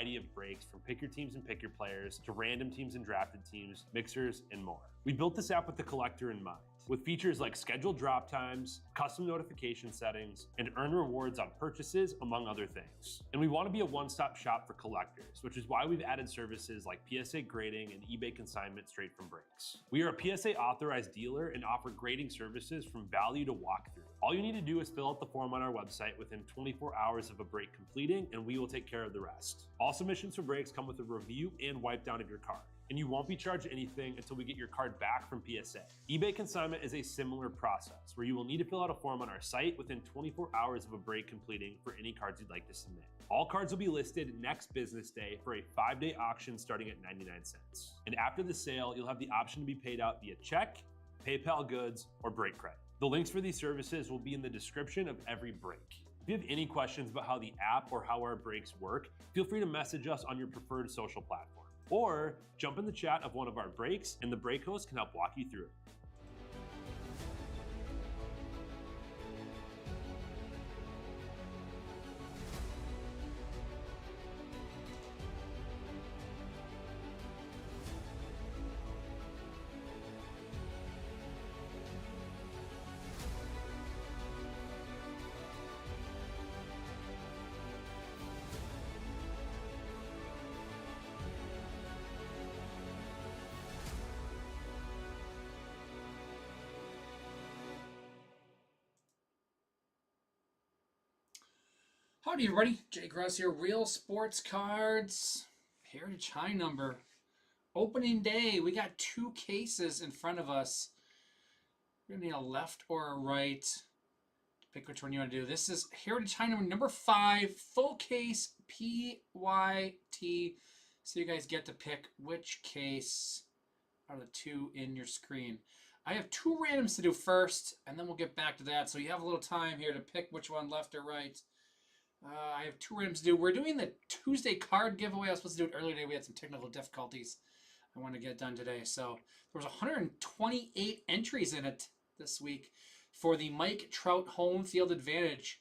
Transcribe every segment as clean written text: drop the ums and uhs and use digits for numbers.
variety of breaks from pick your teams and pick your players to random teams and drafted teams, mixers, and more. We built this app with the collector in mind, with features like scheduled drop times, custom notification settings, and earn rewards on purchases, among other things. And we want to be a one-stop shop for collectors, which is why we've added services like PSA grading and eBay consignment straight from breaks. We are a PSA authorized dealer and offer grading services from value to walkthrough. All you need to do is fill out the form on our website within 24 hours of a break completing, and we will take care of the rest. All submissions for breaks come with a review and wipe down of your card, and you won't be charged anything until we get your card back from PSA. eBay consignment is a similar process where you will need to fill out a form on our site within 24 hours of a break completing for any cards you'd like to submit. All cards will be listed next business day for a 5-day auction starting at 99 cents. And after the sale, you'll have the option to be paid out via check, PayPal goods, or break credit. The links for these services will be in the description of every break. If you have any questions about how the app or how our breaks work, feel free to message us on your preferred social platform. Or jump in the chat of one of our breaks and the break host can help walk you through it. Howdy everybody, Jay Gross here, Real Sports Cards, Heritage High Number, opening day. We got 2 cases in front of us. We're going to need a left or a right. Pick which one you want to do. This is Heritage High Number 5, full case PYT. So you guys get to pick which case out of the 2 in your screen. I have 2 randoms to do first, and then we'll get back to that. So you have a little time here to pick which one, left or right. I have 2 randoms to do. We're doing the Tuesday card giveaway. I was supposed to do it earlier today. We had some technical difficulties. I want to get it done today. So there was 128 entries in it this week for the Mike Trout home field advantage.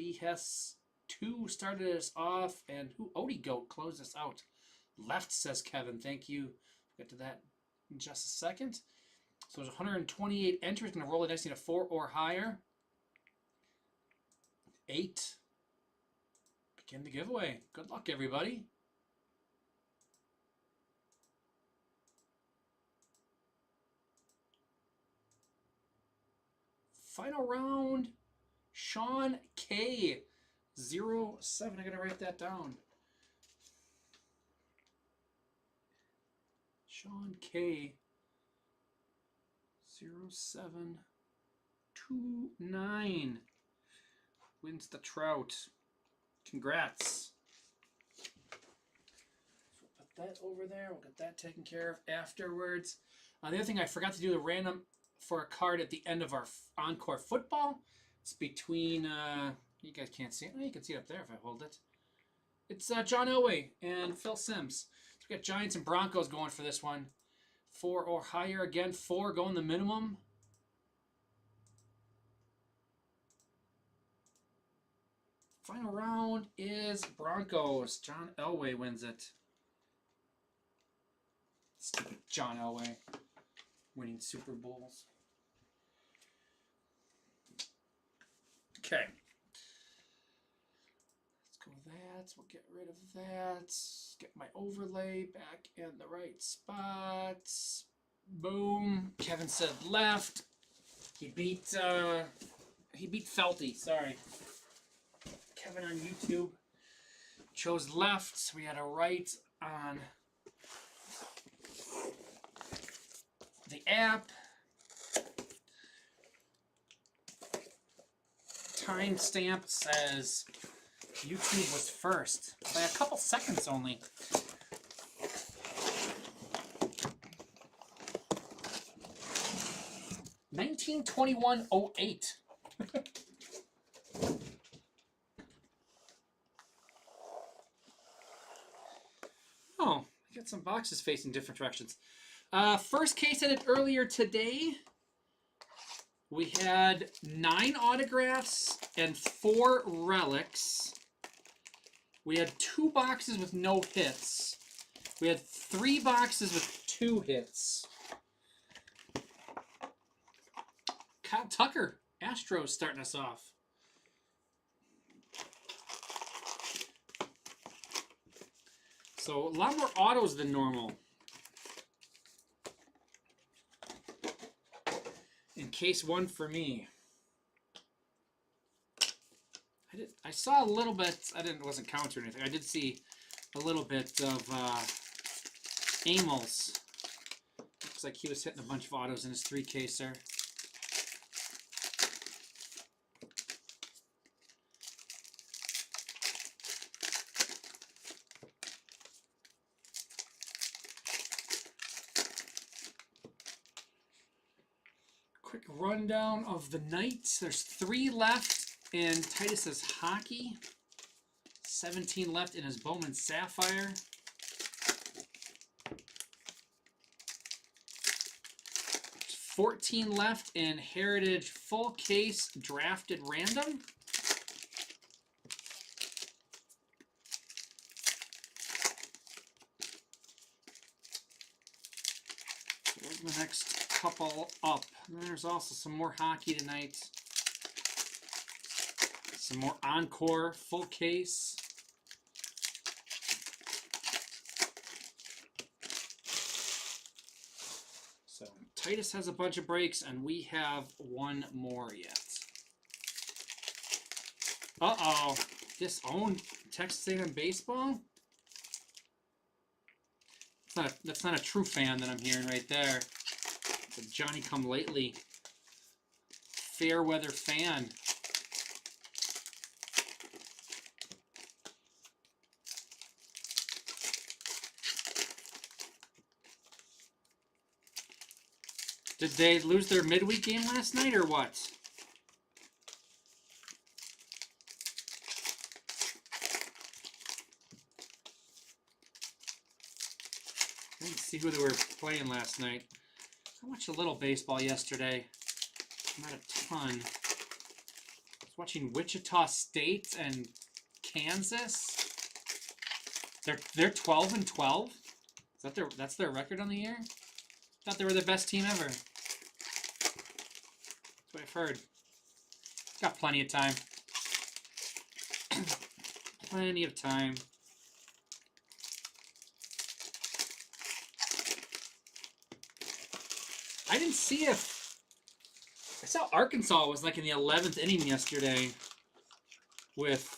BS2 started us off, and Odie Goat closed us out. Left, says Kevin. Thank you. We'll get to that in just a second. So there's 128 entries. Going to roll the dice, need a 4 or higher. 8. Begin the giveaway. Good luck, everybody. Final round, Sean K. 07. I gotta write that down. Sean K. 0729 wins the Trout. Congrats. So we'll put that over there. We'll get that taken care of afterwards. The other thing, I forgot to do the random for a card at the end of our Encore football. It's between, you guys can't see it. Oh, you can see it up there if I hold it. It's John Elway and Phil Simms. So we got Giants and Broncos going for this one. 4 or higher. Again, 4 going the minimum. Final round is Broncos. John Elway wins it. Stupid John Elway winning Super Bowls. Okay. Let's go with that. We'll get rid of that. Get my overlay back in the right spot. Boom. Kevin said left. He beat Felty. Sorry. Kevin on YouTube chose left. We had a right on the app. Timestamp says YouTube was first by a couple seconds only. $1921.08. Oh, I got some boxes facing different directions. First case I did earlier today, we had 9 autographs and 4 relics. We had 2 boxes with no hits. We had 3 boxes with 2 hits. Kyle Tucker, Astros, starting us off. So a lot more autos than normal. In case 1 for me. I saw a little bit. Wasn't counting or anything. I did see a little bit of Amels. Looks like he was hitting a bunch of autos in his 3-caser. Quick rundown of the night. There's 3 left in Titus's Hockey. 17 left in his Bowman Sapphire. 14 left in Heritage Full Case Drafted Random. There's the next couple up. And there's also some more hockey tonight. Some more Encore Full Case. So Titus has a bunch of breaks, and we have 1 more yet. Uh-oh. Disowned Texas A&M baseball? That's not a true fan that I'm hearing right there. It's a Johnny-come-lately fair weather fan. Did they lose their midweek game last night or what? I didn't see who they were playing last night. I watched a little baseball yesterday. Not a ton. I was watching Wichita State and Kansas. They're 12-12. That's their record on the year? I thought they were the best team ever. That's what I've heard. Got plenty of time. Plenty of time. I didn't see if... I saw Arkansas was like in the 11th inning yesterday with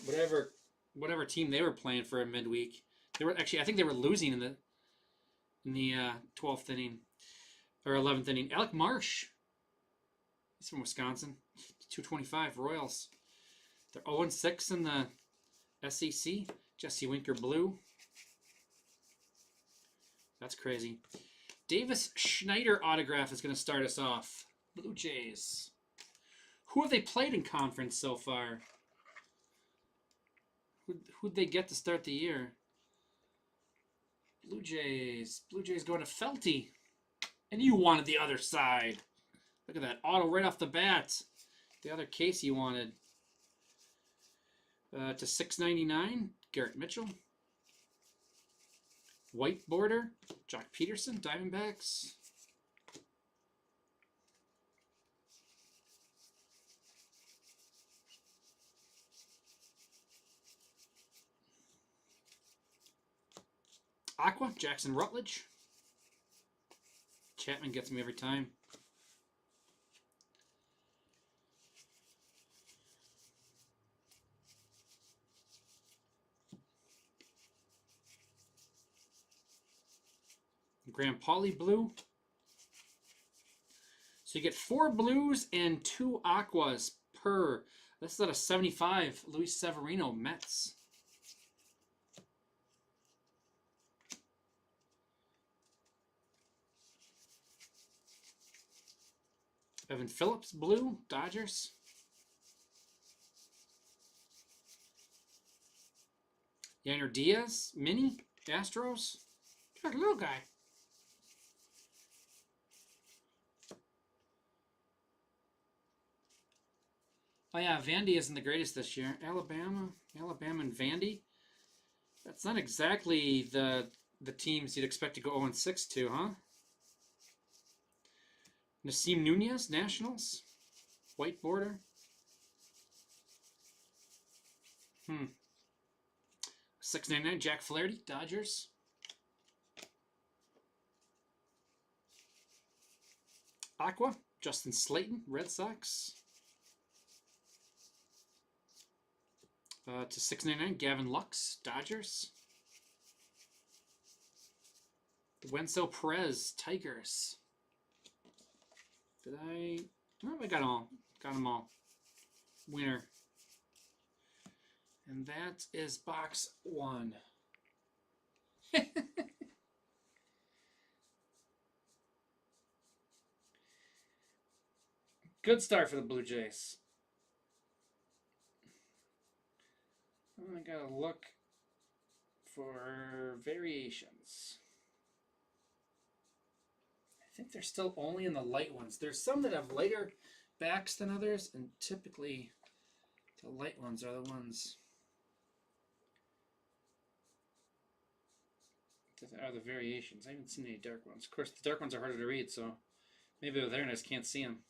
whatever team they were playing for a midweek. They were actually, I think they were losing in the 12th inning or 11th inning. Alec Marsh, he's from Wisconsin. 225 Royals. They're 0-6 in the SEC. Jesse Winker blue. That's crazy. Davis Schneider autograph is going to start us off. Blue Jays. Who have they played in conference so far? Who'd they get to start the year? Blue Jays. Blue Jays going to Felty. And you wanted the other side. Look at that auto right off the bat. The other case you wanted. To $6.99, Garrett Mitchell. White border, Jock Peterson, Diamondbacks. Aqua, Jackson Rutledge. Chapman gets me every time. Graham Pauley blue. So you get 4 blues and 2 aquas per. This is at a 75. Luis Severino, Mets. Evan Phillips blue, Dodgers. Yainer Diaz, mini, Astros. Look, little guy. Oh yeah, Vandy isn't the greatest this year. Alabama, Alabama and Vandy. That's not exactly the teams you'd expect to go 0-6 to, huh? Nasim Nunez, Nationals. White border. 699, Jack Flaherty, Dodgers. Aqua, Justin Slayton, Red Sox. To 699, Gavin Lux, Dodgers. Wenzel Perez, Tigers. Did I? Oh, I got them all. Got them all. Winner. And that is box 1. Good start for the Blue Jays. I gotta look for variations. I think they're still only in the light ones. There's some that have lighter backs than others, and typically the light ones are the ones that are the variations. I haven't seen any dark ones. Of course, the dark ones are harder to read, so maybe they're there and I just can't see them.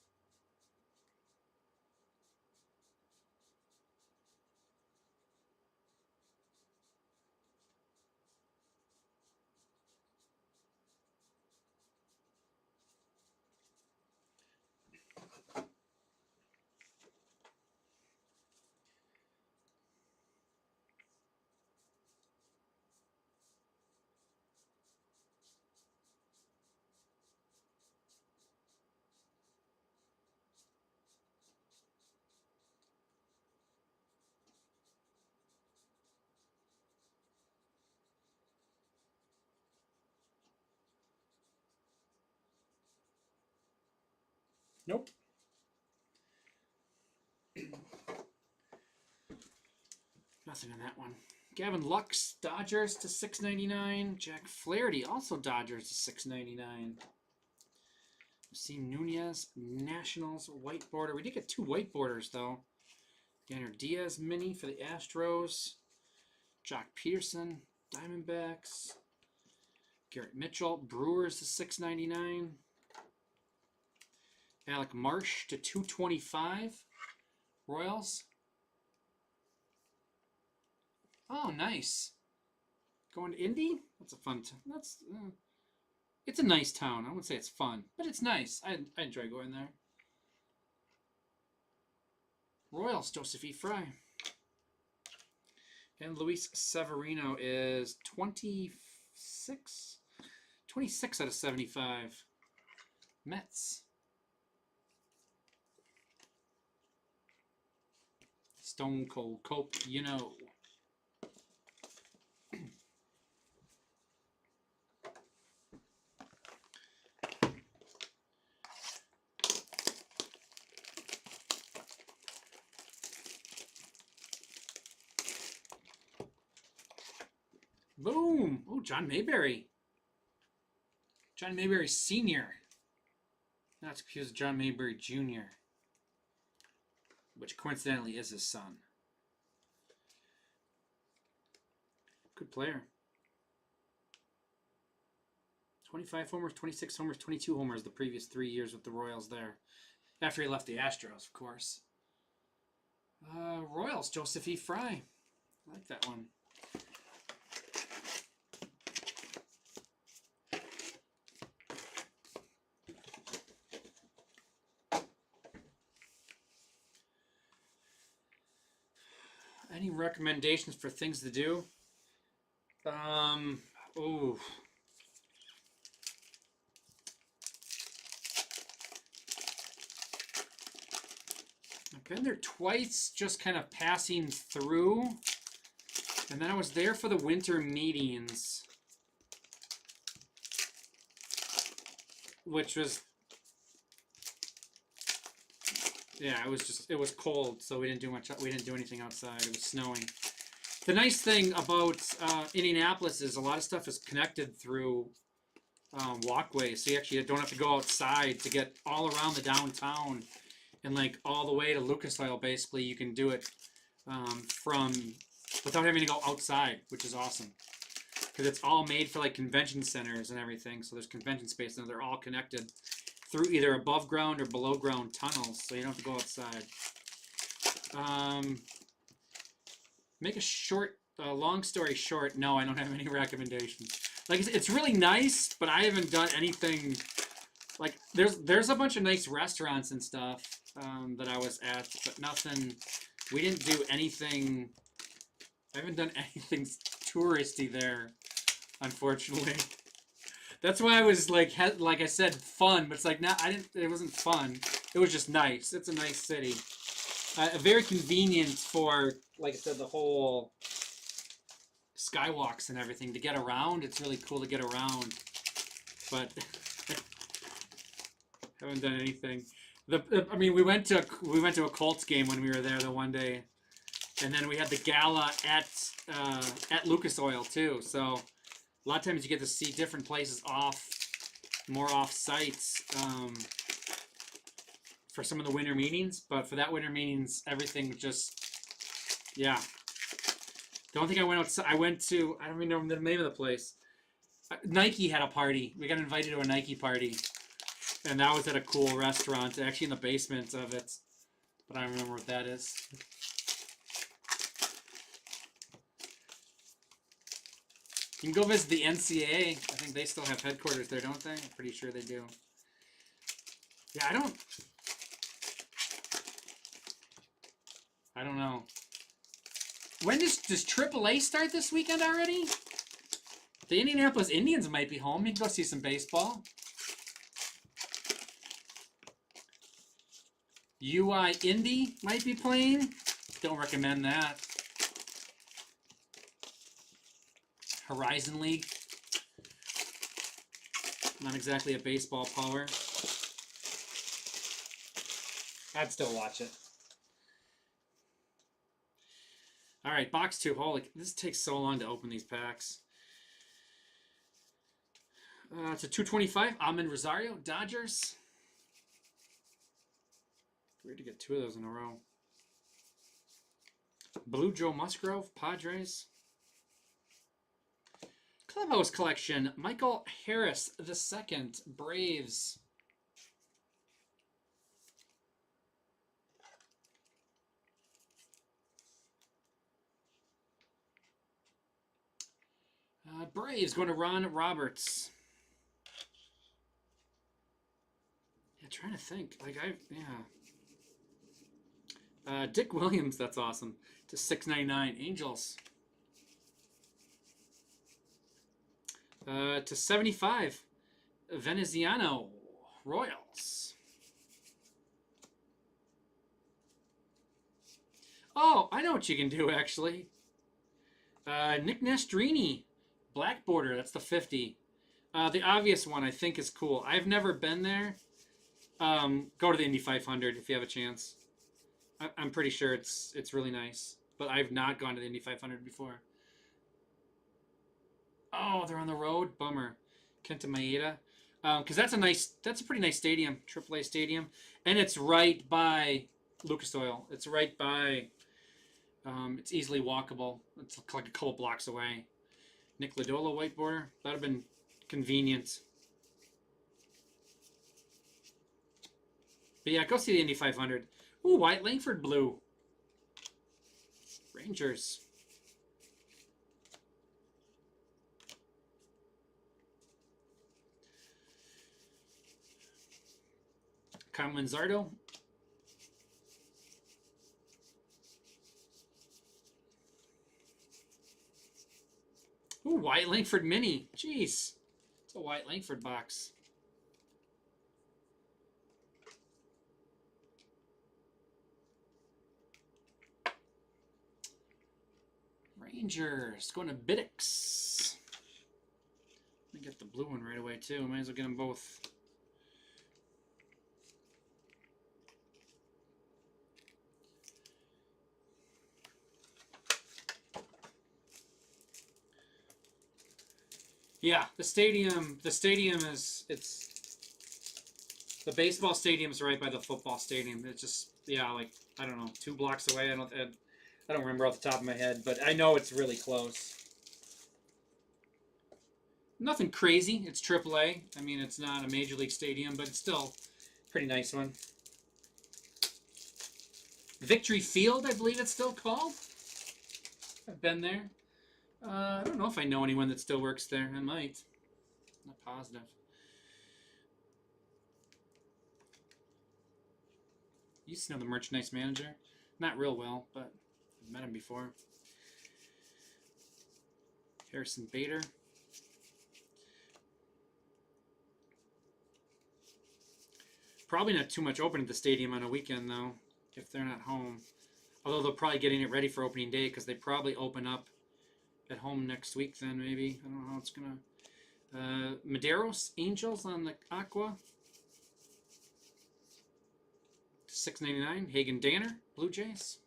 Nope. Nothing in that one. Gavin Lux, Dodgers to 699. Jack Flaherty, also Dodgers to 699. Nasim Nunez, Nationals, white border. We did get 2 white borders, though. Yanner Diaz mini for the Astros. Jock Peterson, Diamondbacks. Garrett Mitchell, Brewers to 699. Alec Marsh to 225. Royals. Oh, nice. Going to Indy? That's a fun town. It's a nice town. I wouldn't say it's fun, but it's nice. I enjoy going there. Royals, Joseph E. Fry. And Luis Severino is 26? 26 out of 75. Mets. Stone Cold Cope, you know. Boom! Oh, John Mayberry. John Mayberry Sr. Not to confuse with John Mayberry Jr., which coincidentally is his son. Good player. 25 homers, 26 homers, 22 homers the previous 3 years with the Royals there. After he left the Astros, of course. Royals, Joseph E. Fry. I like that one. Any recommendations for things to do? Ooh. I've been there twice, just kind of passing through. And then I was there for the winter meetings, which was, yeah, it was cold, so we didn't do much. We didn't do anything outside. It was snowing. The nice thing about Indianapolis is a lot of stuff is connected through walkways, so you actually don't have to go outside to get all around the downtown and like all the way to Lucas Oil. Basically, you can do it from without having to go outside, which is awesome. Because it's all made for like convention centers and everything. So there's convention space and they're all connected through either above ground or below ground tunnels. So you don't have to go outside. Make a short, long story short, no, I don't have any recommendations. Like, it's really nice, but I haven't done anything. Like, there's a bunch of nice restaurants and stuff that I was at, but nothing. We didn't do anything. I haven't done anything touristy there, unfortunately. That's why I was like I said, fun, but it's like, I didn't. It wasn't fun. It was just nice. It's a nice city. Very convenient for, like I said, the whole skywalks and everything to get around. It's really cool to get around, but haven't done anything. I mean, we went to a Colts game when we were there the one day, and then we had the gala at Lucas Oil too. So a lot of times you get to see different places more off sites. For some of the winter meetings, but for that winter meetings, everything just, yeah. The only thing I went outside, I don't even know the name of the place. Nike had a party. We got invited to a Nike party, and that was at a cool restaurant, actually in the basement of it, but I don't remember what that is. You can go visit the NCAA. I think they still have headquarters there, don't they? I'm pretty sure they do. Yeah, I don't know. When does AAA start this weekend already? The Indianapolis Indians might be home. You can go see some baseball. UI Indy might be playing. Don't recommend that. Horizon League. Not exactly a baseball power. I'd still watch it. All right, box 2. Holy, this takes so long to open these packs. It's a 225. Amin Rosario, Dodgers. Weird to get 2 of those in a row. Blue Joe Musgrove, Padres. Clubhouse Collection, Michael Harris II, Braves. Braves going to Ron Roberts. Yeah, trying to think. Dick Williams, that's awesome. To 699, Angels. To 75, Veneziano, Royals. Oh, I know what you can do, actually. Nick Nastrini, Black Border, that's the 50. The obvious one I think is cool. I've never been there. Go to the Indy 500 if you have a chance. I'm pretty sure it's really nice. But I've not gone to the Indy 500 before. Oh, they're on the road? Bummer. Kenta Maeda. Because that's a pretty nice stadium, AAA stadium. And it's right by Lucas Oil. It's right by, it's easily walkable. It's like a couple blocks away. Nick Lodolo, white border. That would have been convenient. But yeah, go see the Indy 500. Ooh, Wyatt Langford blue. Rangers. Kyle Manzardo. Ooh, Wyatt Langford mini. Jeez. It's a Wyatt Langford box. Rangers. Going to Biddix. Let me get the blue one right away, too. Might as well get them both. Yeah, the stadium is, the baseball stadium's right by the football stadium. It's just, yeah, like, I don't know, 2 blocks away. I don't remember off the top of my head, but I know it's really close. Nothing crazy. It's AAA. I mean, it's not a Major League Stadium, but it's still a pretty nice one. Victory Field, I believe it's still called. I've been there. I don't know if I know anyone that still works there. I might. Not positive. Used to know the merchandise manager. Not real well, but I've met him before. Harrison Bader. Probably not too much open at the stadium on a weekend, though, if they're not home. Although they'll probably getting it ready for opening day because they probably open up at home next week then, maybe. I don't know how it's going to... Medeiros, Angels on the Aqua. $6.99. Hagen Danner, Blue Jays.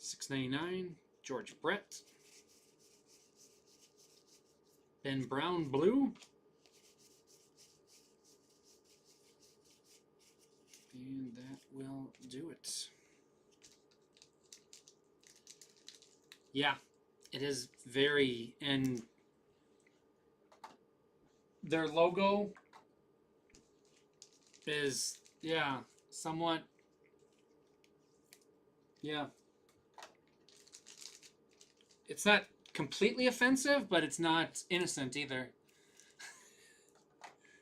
$6.99. George Brett. Ben Brown, Blue. And that will do it. Yeah, it is very, and their logo is, yeah, somewhat, yeah. It's not completely offensive, but it's not innocent either.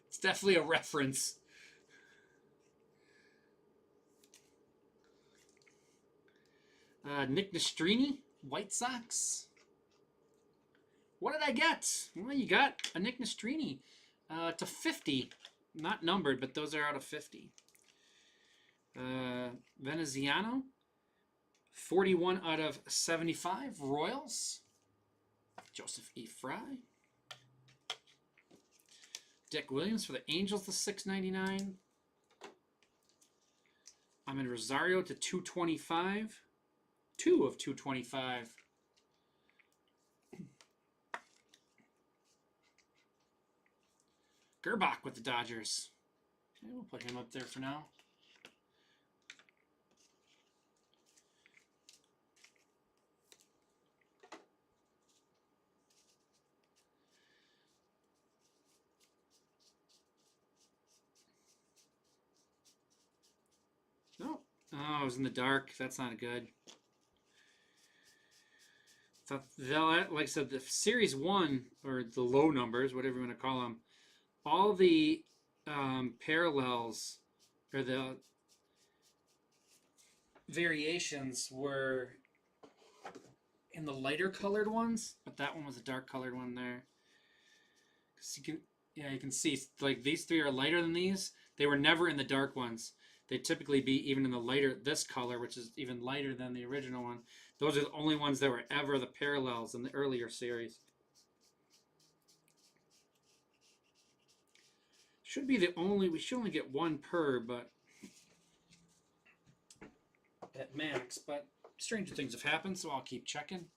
It's definitely a reference. Nick Nastrini, White Sox. What did I get? Well, you got a Nick Nastrini to 50. Not numbered, but those are out of 50. Veneziano, 41 out of 75. Royals, Joseph E. Fry. Dick Williams for the Angels to $6.99. Amed Rosario to 225. 2 of 225. Gerbach with the Dodgers. Okay, we'll put him up there for now. No. Oh, it was in the dark. That's not good. Like I said, the Series 1, or the low numbers, whatever you want to call them, all the parallels, or the variations, were in the lighter colored ones, but that one was a dark colored one there. You can see, like, these three are lighter than these. They were never in the dark ones. They typically be even in the lighter, this color, which is even lighter than the original one. Those are the only ones that were ever the parallels in the earlier series. Should be the only, we should only get one per, but at max, but stranger things have happened, so I'll keep checking.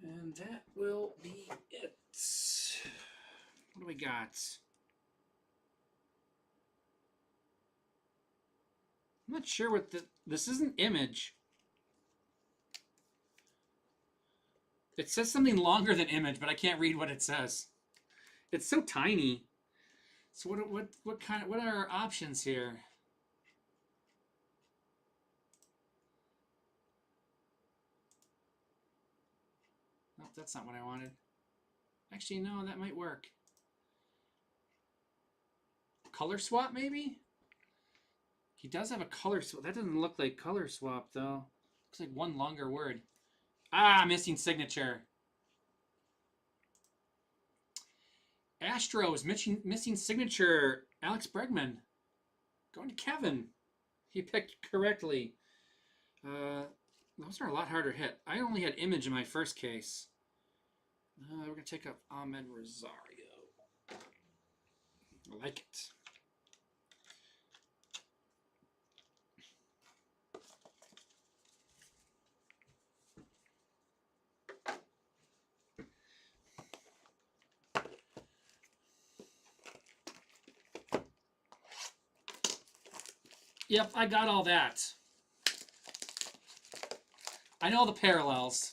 And that will be it. What do we got? I'm not sure what this is an image. It says something longer than image, but I can't read what it says. It's so tiny. So what are our options here? Nope, that's not what I wanted. Actually, no, that might work. Color swap, maybe? He does have a color swap. That doesn't look like color swap, though. Looks like one longer word. Ah, missing signature. Astros, missing signature. Alex Bregman. Going to Kevin. He picked correctly. Those are a lot harder to hit. I only had Image in my first case. We're going to take up Ahmed Rosario. I like it. Yep, I got all that. I know the parallels.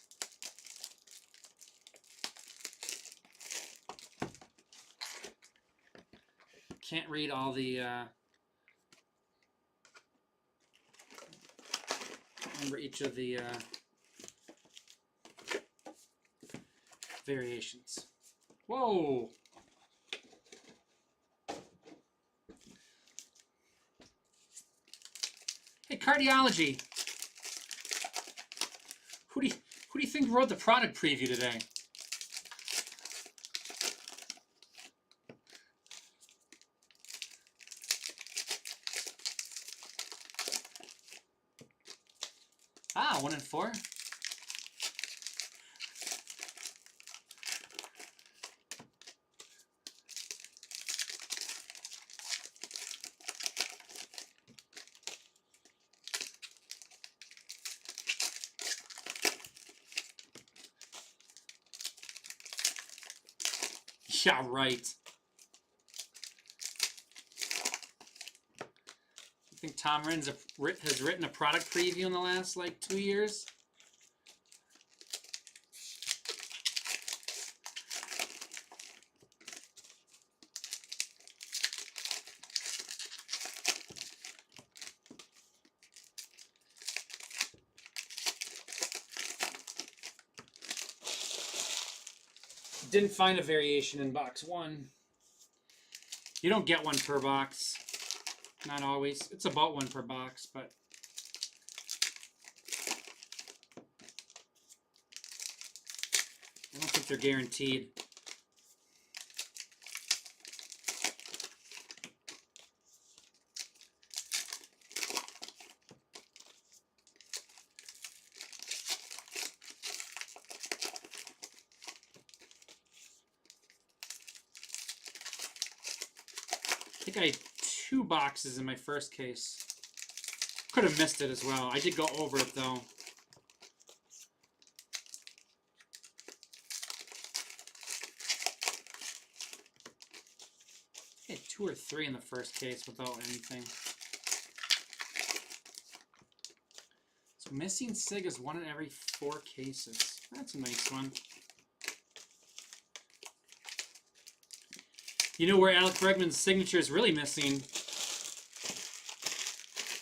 Can't read all the remember each of the variations. Whoa! Hey, Cardiology. Who do you think wrote the product preview today? Ah, 1 and 4. Yeah, right. You think Tom Renz has written a product preview in the last, like, 2 years? Didn't find a variation in box 1. You don't get one per box. Not always. It's about 1 per box, but I don't think they're guaranteed. I think I had 2 boxes in my first case. Could have missed it as well. I did go over it though. I had 2 or 3 in the first case without anything. So missing Sig is 1 in every 4 cases. That's a nice one. You know where Alex Bregman's signature is really missing?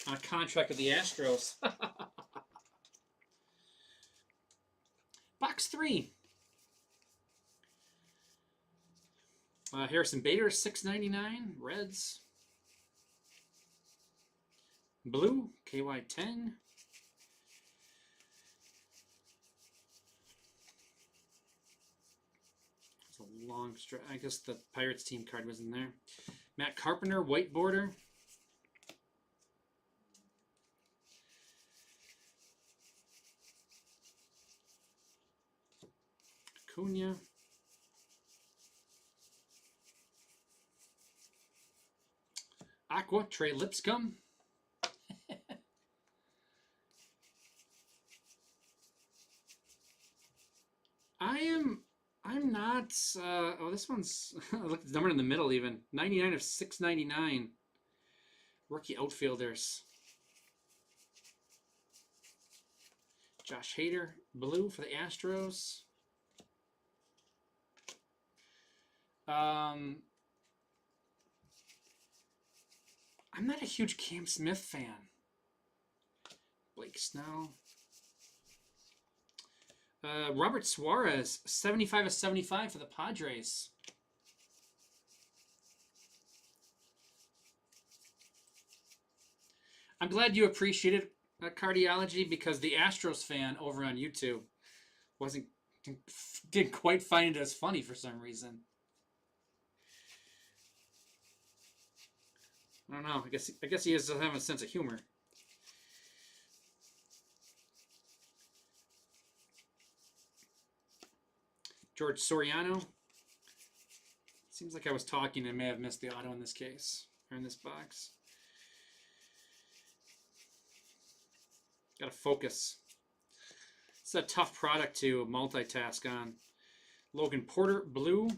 On a contract with the Astros. Box 3. Harrison Bader, $6.99. Reds. Blue, KY10. It's a long stretch. I guess the Pirates team card was in there. Matt Carpenter, white border. Acuna. Aqua, Trey Lipscomb. I'm not, oh, this one's, look at the number in the middle even. 99 of 699. Rookie outfielders. Josh Hader, blue for the Astros. I'm not a huge Cam Smith fan. Blake Snell. Robert Suarez, 75 of 75 for the Padres. I'm glad you appreciated Cardiology, because the Astros fan over on YouTube didn't quite find it as funny for some reason. I don't know. I guess he has to have a sense of humor. George Soriano. Seems like I was talking and may have missed the auto in this case, or in this box. Got to focus. It's a tough product to multitask on. Logan Porter, blue.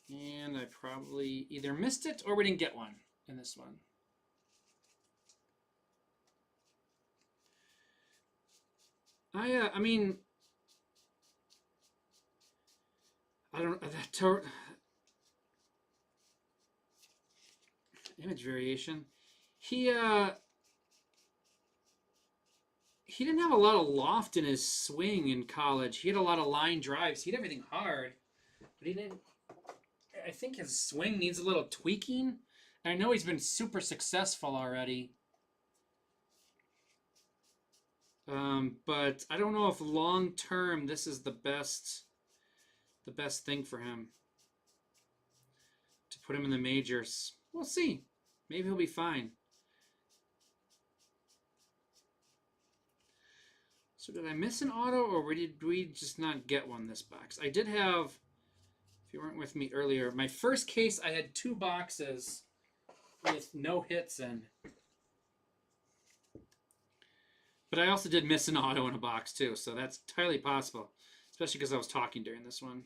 And I probably either missed it or we didn't get one in this one. I mean, I don't that image variation. He didn't have a lot of loft in his swing in college. He had a lot of line drives. He had everything hard, but he didn't. I think his swing needs a little tweaking. I know he's been super successful already. But I don't know if long term this is the best thing for him to put him in the majors. We'll see. Maybe he'll be fine. So did I miss an auto, or did we just not get one this box? I did have, if you weren't with me earlier, my first case I had 2 boxes with no hits in. But I also did miss an auto in a box too, so that's entirely possible, especially because I was talking during this one.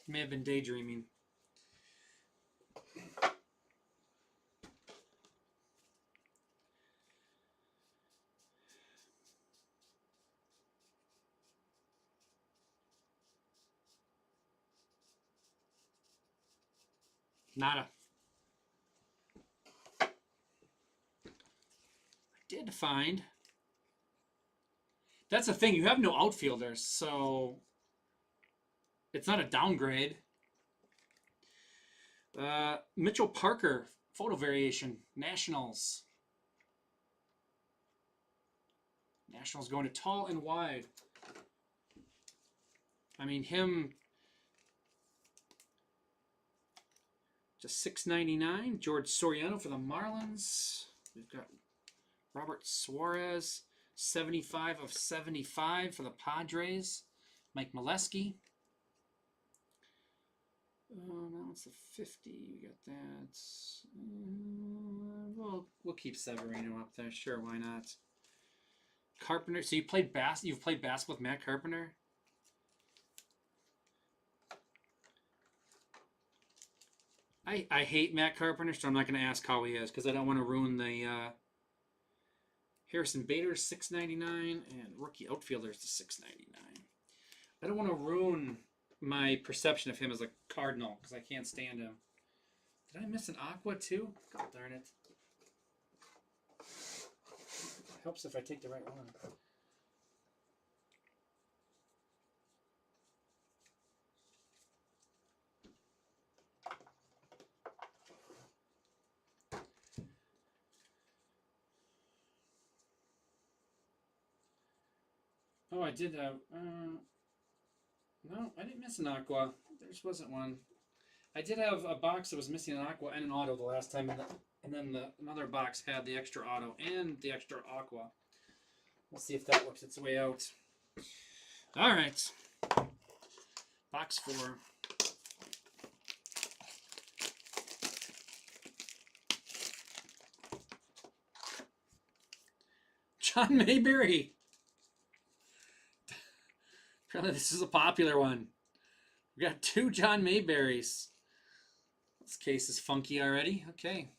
May have been daydreaming. Nada. I did find. That's the thing. You have no outfielders, so it's not a downgrade. Mitchell Parker, photo variation, Nationals. Nationals going to tall and wide. I mean, him. Just $6.99. George Soriano for the Marlins. We've got Robert Suarez, 75 of 75 for the Padres. Mike Molesky. Now it's the 50. We got that. We'll keep Severino up there. Sure, why not? Carpenter. So you've played basketball with Matt Carpenter? I hate Matt Carpenter, so I'm not going to ask how he is because I don't want to ruin the Harrison Bader's $6.99 and rookie outfielders to $6.99. I don't want to ruin my perception of him as a Cardinal because I can't stand him. Did I miss an Aqua too? God darn it. It helps if I take the right one. Oh, I did have. No, I didn't miss an Aqua. There just wasn't one. I did have a box that was missing an Aqua and an auto the last time, and then another box had the extra auto and the extra Aqua. We'll see if that works its way out. All right. Box 4. John Mayberry. Apparently this is a popular one. We got 2 John Mayberries. This case is funky already. Okay.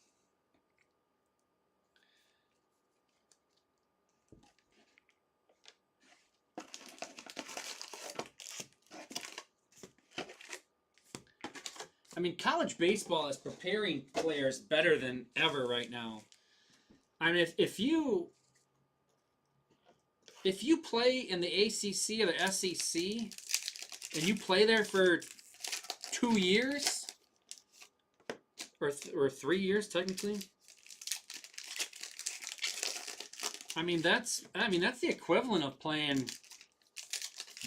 I mean, college baseball is preparing players better than ever right now. I mean, if you play in the ACC or the SEC and you play there for 2 years or 3 years technically, I mean that's the equivalent of playing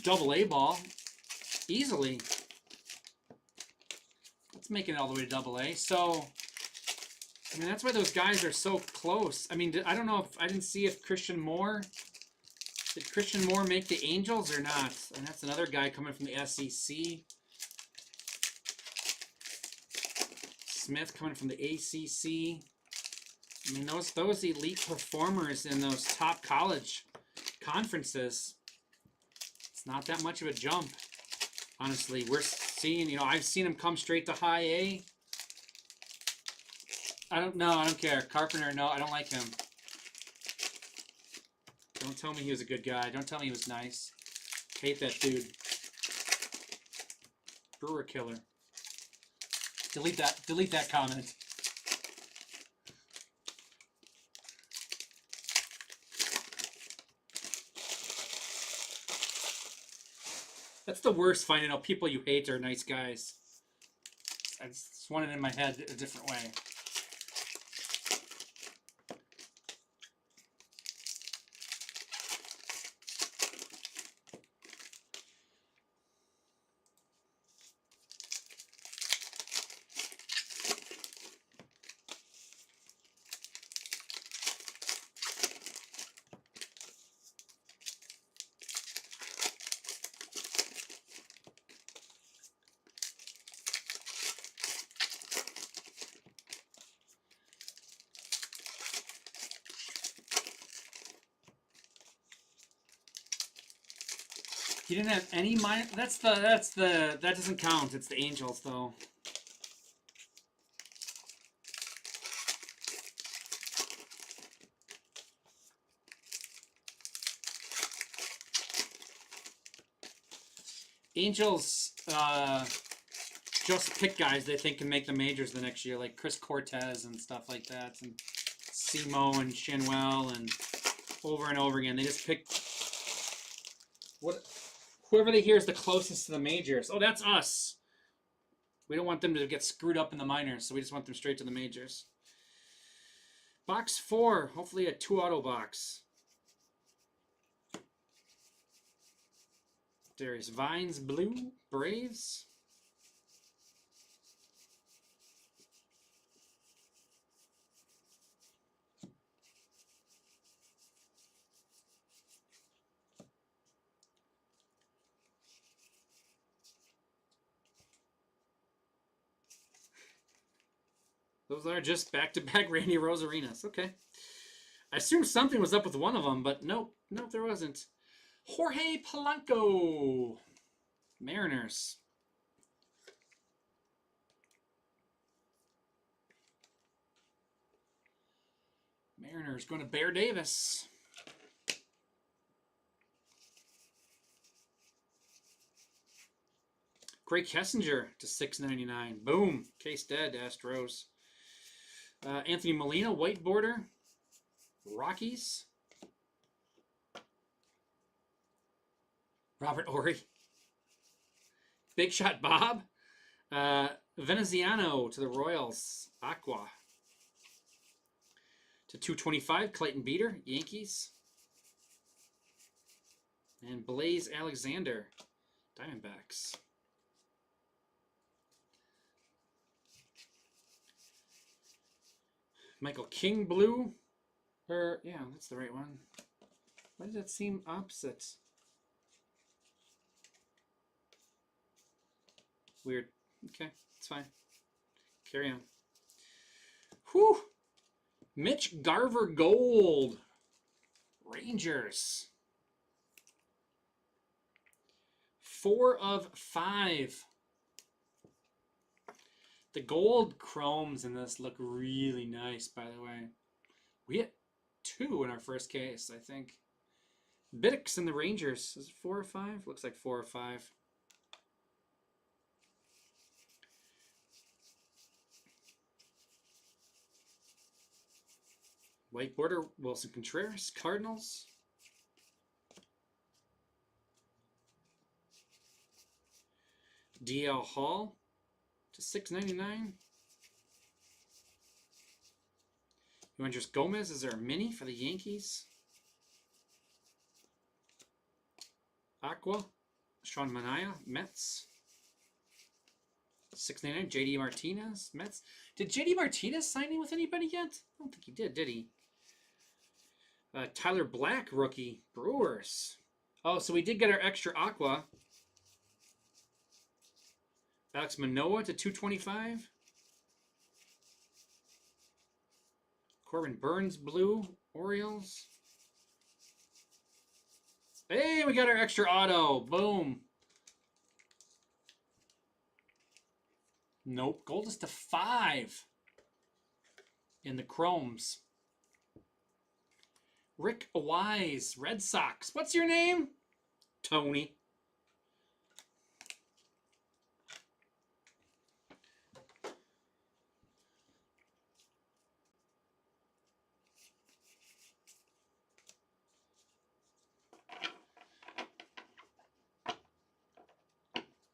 double-A ball easily. Let's make it all the way to double-A. So I mean, that's why those guys are so close. I mean, I don't know if I didn't see if Christian Moore did Christian Moore make the Angels or not. And that's another guy coming from the SEC. Smith coming from the ACC. I mean, those elite performers in those top college conferences, it's not that much of a jump. Honestly, we're seeing, you know, I've seen him come straight to high A. I don't care. Carpenter, no, I don't like him. Don't tell me he was a good guy. Don't tell me he was nice. Hate that dude. Brewer killer. Delete that comment. That's the worst, finding out people you hate are nice guys. I just want it in my head a different way. He didn't have any minor. That doesn't count. It's the Angels though. Angels just pick guys they think can make the majors the next year, like Chris Cortez and stuff like that, and Simo and Shinwell, and over again. They just pick whoever they hear is the closest to the majors. Oh, that's us. We don't want them to get screwed up in the minors, so we just want them straight to the majors. Box 4, hopefully a 2-auto box. There's Vines Blue, Braves. Those are just back-to-back Randy Rosarenas. Okay. I assumed something was up with one of them, but nope, there wasn't. Jorge Polanco, Mariners. Mariners going to Bear Davis. Greg Kessinger to $6.99. Boom. Case dead, Astros. Anthony Molina, white border. Rockies. Robert Horry. Big Shot Bob. Veneziano to the Royals. Aqua. To 225, Clayton Beeter, Yankees. And Blaze Alexander, Diamondbacks. Michael King blue. Yeah, that's the right one. Why does that seem opposite? Weird. Okay, it's fine. Carry on. Whew. Mitch Garver gold. Rangers. 4 of 5. The gold chromes in this look really nice, by the way. We hit 2 in our first case, I think. Biddix in the Rangers. Is it 4 or 5? Looks like 4 or 5. White border, Wilson Contreras, Cardinals. DL Hall to $6.99. Andres Gomez is there a mini for the Yankees. Aqua, Sean Manaea, Mets. 699, JD Martinez, Mets. Did JD Martinez sign in with anybody yet? I don't think he did he? Tyler Black, rookie, Brewers. Oh, so we did get our extra aqua. Alex Manoah to 225. Corbin Burns, blue, Orioles. Hey, we got our extra auto. Boom. Nope. Gold is to 5 in the Chromes. Rick Wise, Red Sox. What's your name? Tony.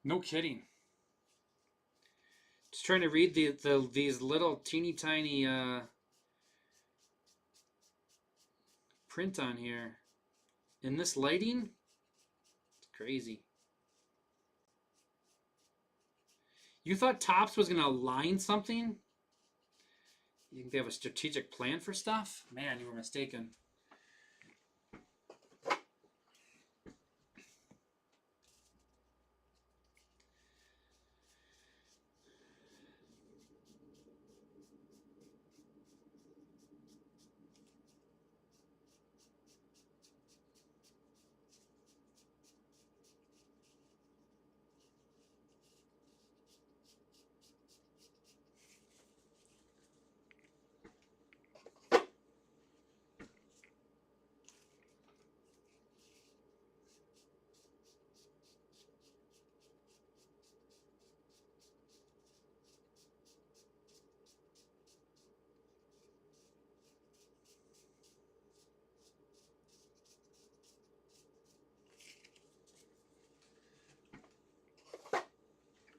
No kidding. Just trying to read these little teeny tiny print on here. In this lighting, it's crazy. You thought Topps was gonna align something? You think they have a strategic plan for stuff? Man, you were mistaken.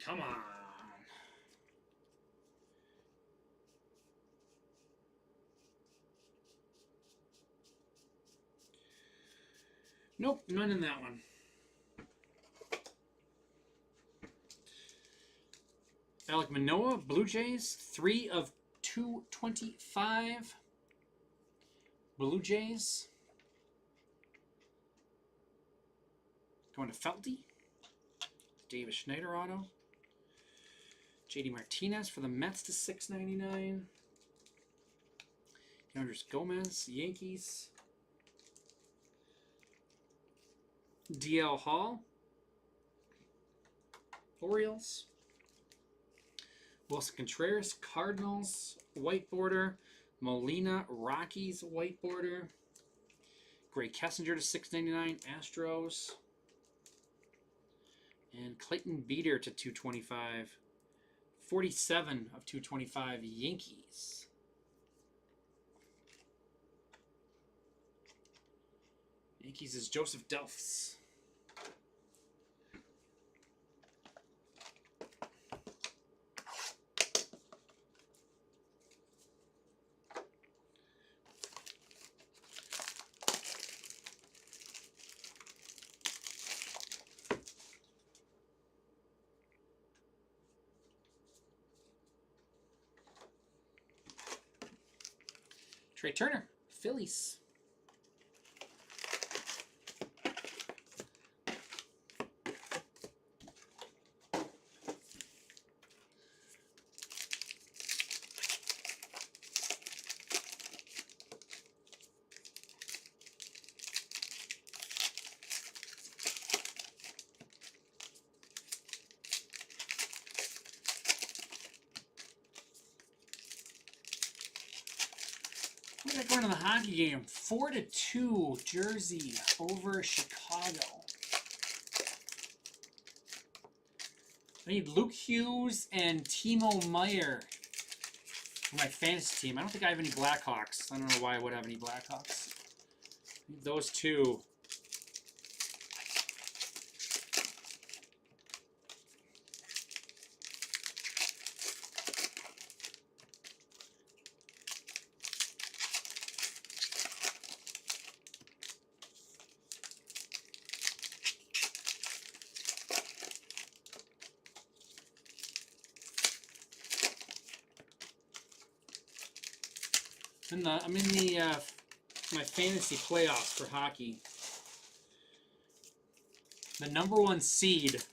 Come on. Nope, none in that one. Alek Manoah, Blue Jays, 3 of 225. Blue Jays. Going to Felty. Davis Schneider auto. JD Martinez for the Mets to 699. Andres Gomez, Yankees. DL Hall, Orioles. Wilson Contreras, Cardinals, white border. Molina, Rockies, white border. Gray Kessinger to 699, Astros. And Clayton Beeter to 225. 47 of 225, Yankees. Yankees is Joseph Delfs. Trey Turner, Phillies. We got going to the hockey game. 4-2 Jersey over Chicago. I need Luke Hughes and Timo Meyer for my fantasy team. I don't think I have any Blackhawks. I don't know why I would have any Blackhawks. I need those two. I'm in the my fantasy playoffs for hockey. The #1 seed.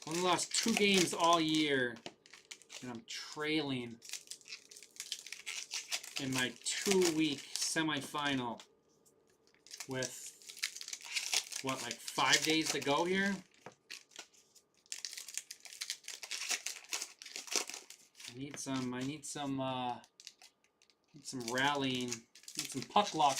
Only lost 2 games all year, and I'm trailing in my 2-week semifinal with what, like 5 days to go here. I need some rallying, need some puck luck.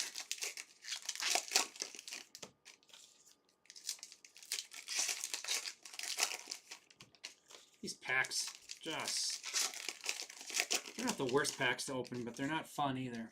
These packs just, they're not the worst packs to open, but they're not fun either.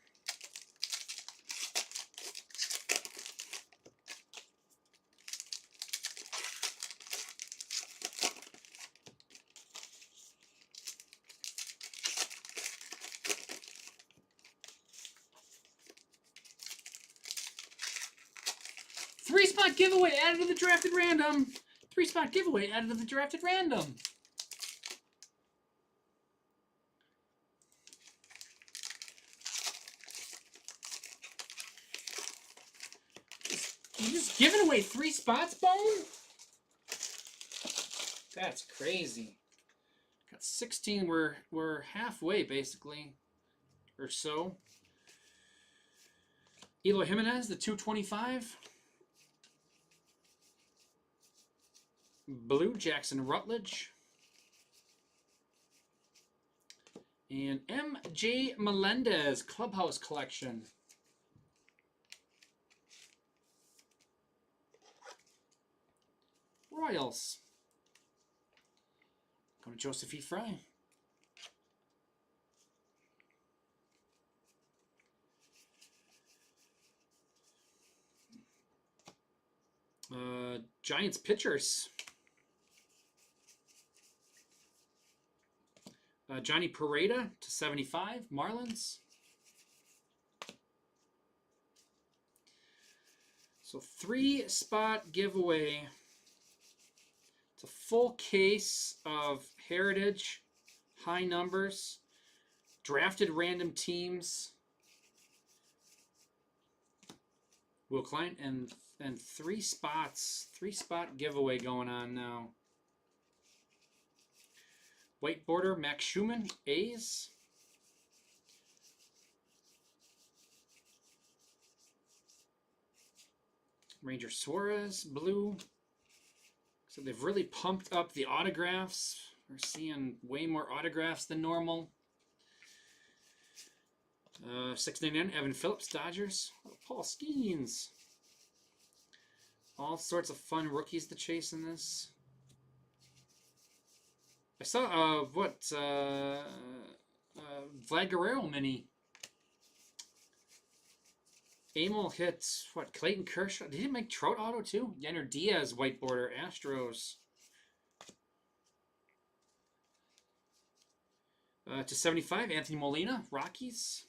Three-spot giveaway added to the drafted random. 3-spot giveaway added to the drafted random. You just giving away 3 spots, Bone? That's crazy. Got 16. We're halfway basically, or so. Eloy Jimenez, the 225. Blue, Jackson Rutledge. And MJ Melendez, Clubhouse Collection. Royals. Going to Joseph E. Fry. Giants pitchers. Johnny Pareda to 75, Marlins. So 3-spot giveaway. It's a full case of Heritage, high numbers, drafted random teams. Will Klein and 3 spots, 3-spot giveaway going on now. White border, Max Schumann, A's. Ranger Suarez, blue. So they've really pumped up the autographs. We're seeing way more autographs than normal. 699, Evan Phillips, Dodgers. Paul Skeens. All sorts of fun rookies to chase in this. I saw Vlad Guerrero mini. Amel hits what? Clayton Kershaw. Did he make Trout auto too? Yenner Diaz white border Astros. To 75, Anthony Molina Rockies.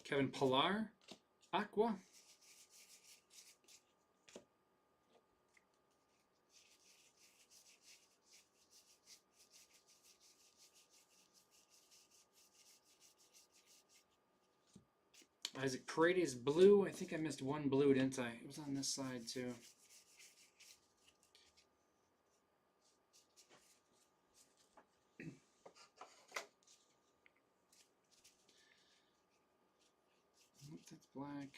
Kevin Pillar, Aqua. Isaac Paredes, blue. I think I missed one blue, didn't I? It was on this side too. That's black.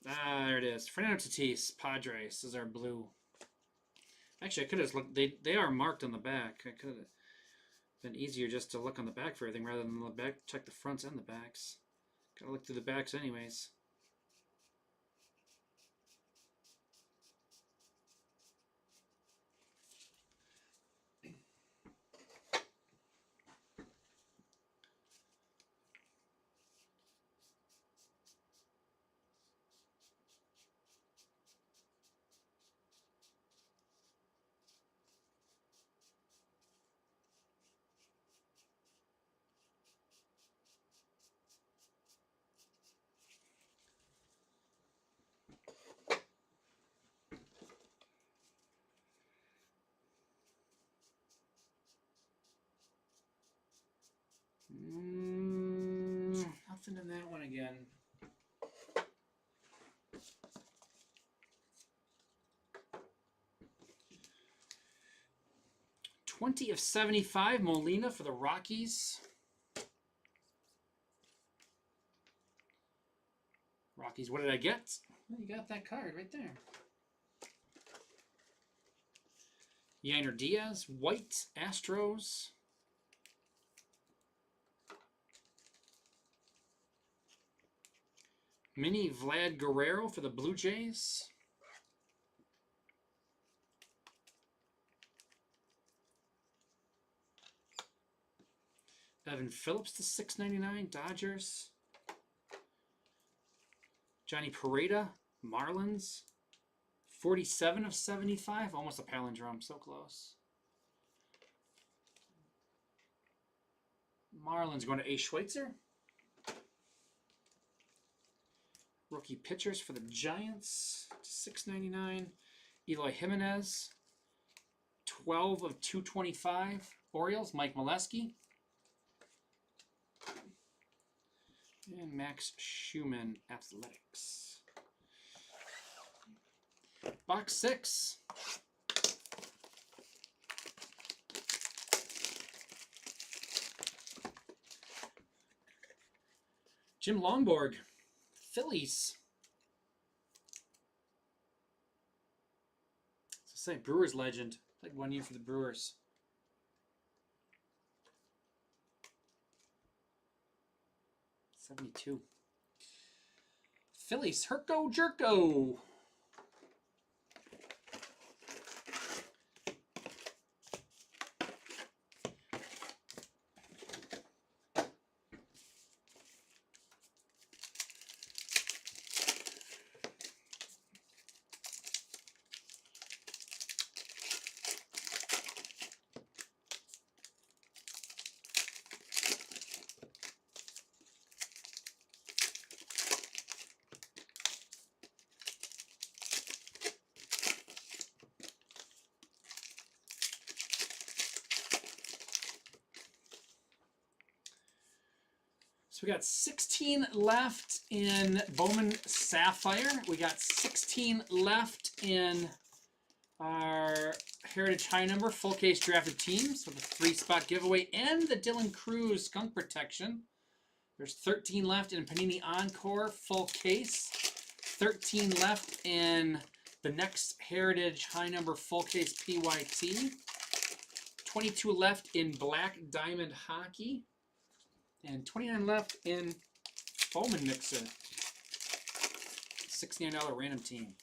There it is. Fernando Tatis, Padres is our blue. Actually, I could have looked. They are marked on the back. I could have been easier just to look on the back for everything rather than the back. Check the fronts and the backs. Gotta look through the backs anyways. Nothing in that one again. /75 Molina for the Rockies. Rockies, what did I get? Well, you got that card right there. Yainer Diaz, white, Astros. Mini Vlad Guerrero for the Blue Jays. Evan Phillips to /699, Dodgers. Johnny Pareda, Marlins. 47 of 75, almost a palindrome, so close. Marlins going to A. Schweitzer. Rookie pitchers for the Giants to /699. Eloy Jimenez. 12 of 225. Orioles, Mike Molesky. And Max Schumann, Athletics. Box 6. Jim Longborg, Phillies. So say Brewers legend. Played 1 year for the Brewers. /72. Phillies, Herco Jerko. So we got 16 left in Bowman Sapphire. We got 16 left in our Heritage High Number full case drafted teams with a 3-spot giveaway and the Dylan Cruz skunk protection. There's 13 left in Panini Encore full case. 13 left in the next Heritage High Number full case PYT. 22 left in Black Diamond Hockey. And 29 left in Bowman Mixer. $69 random team.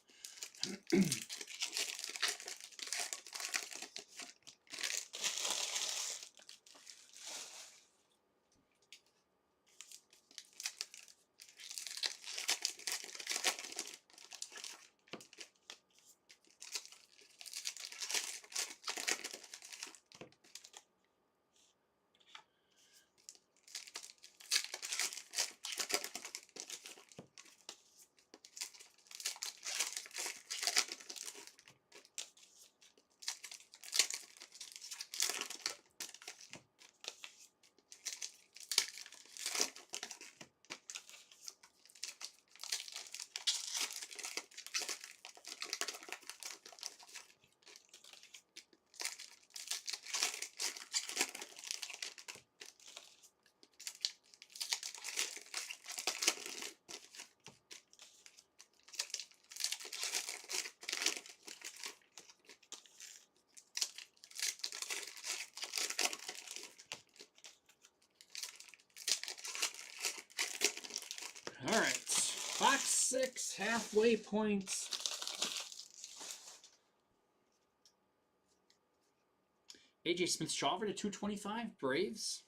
Halfway points. AJ Smith-Shawver to 225, Braves.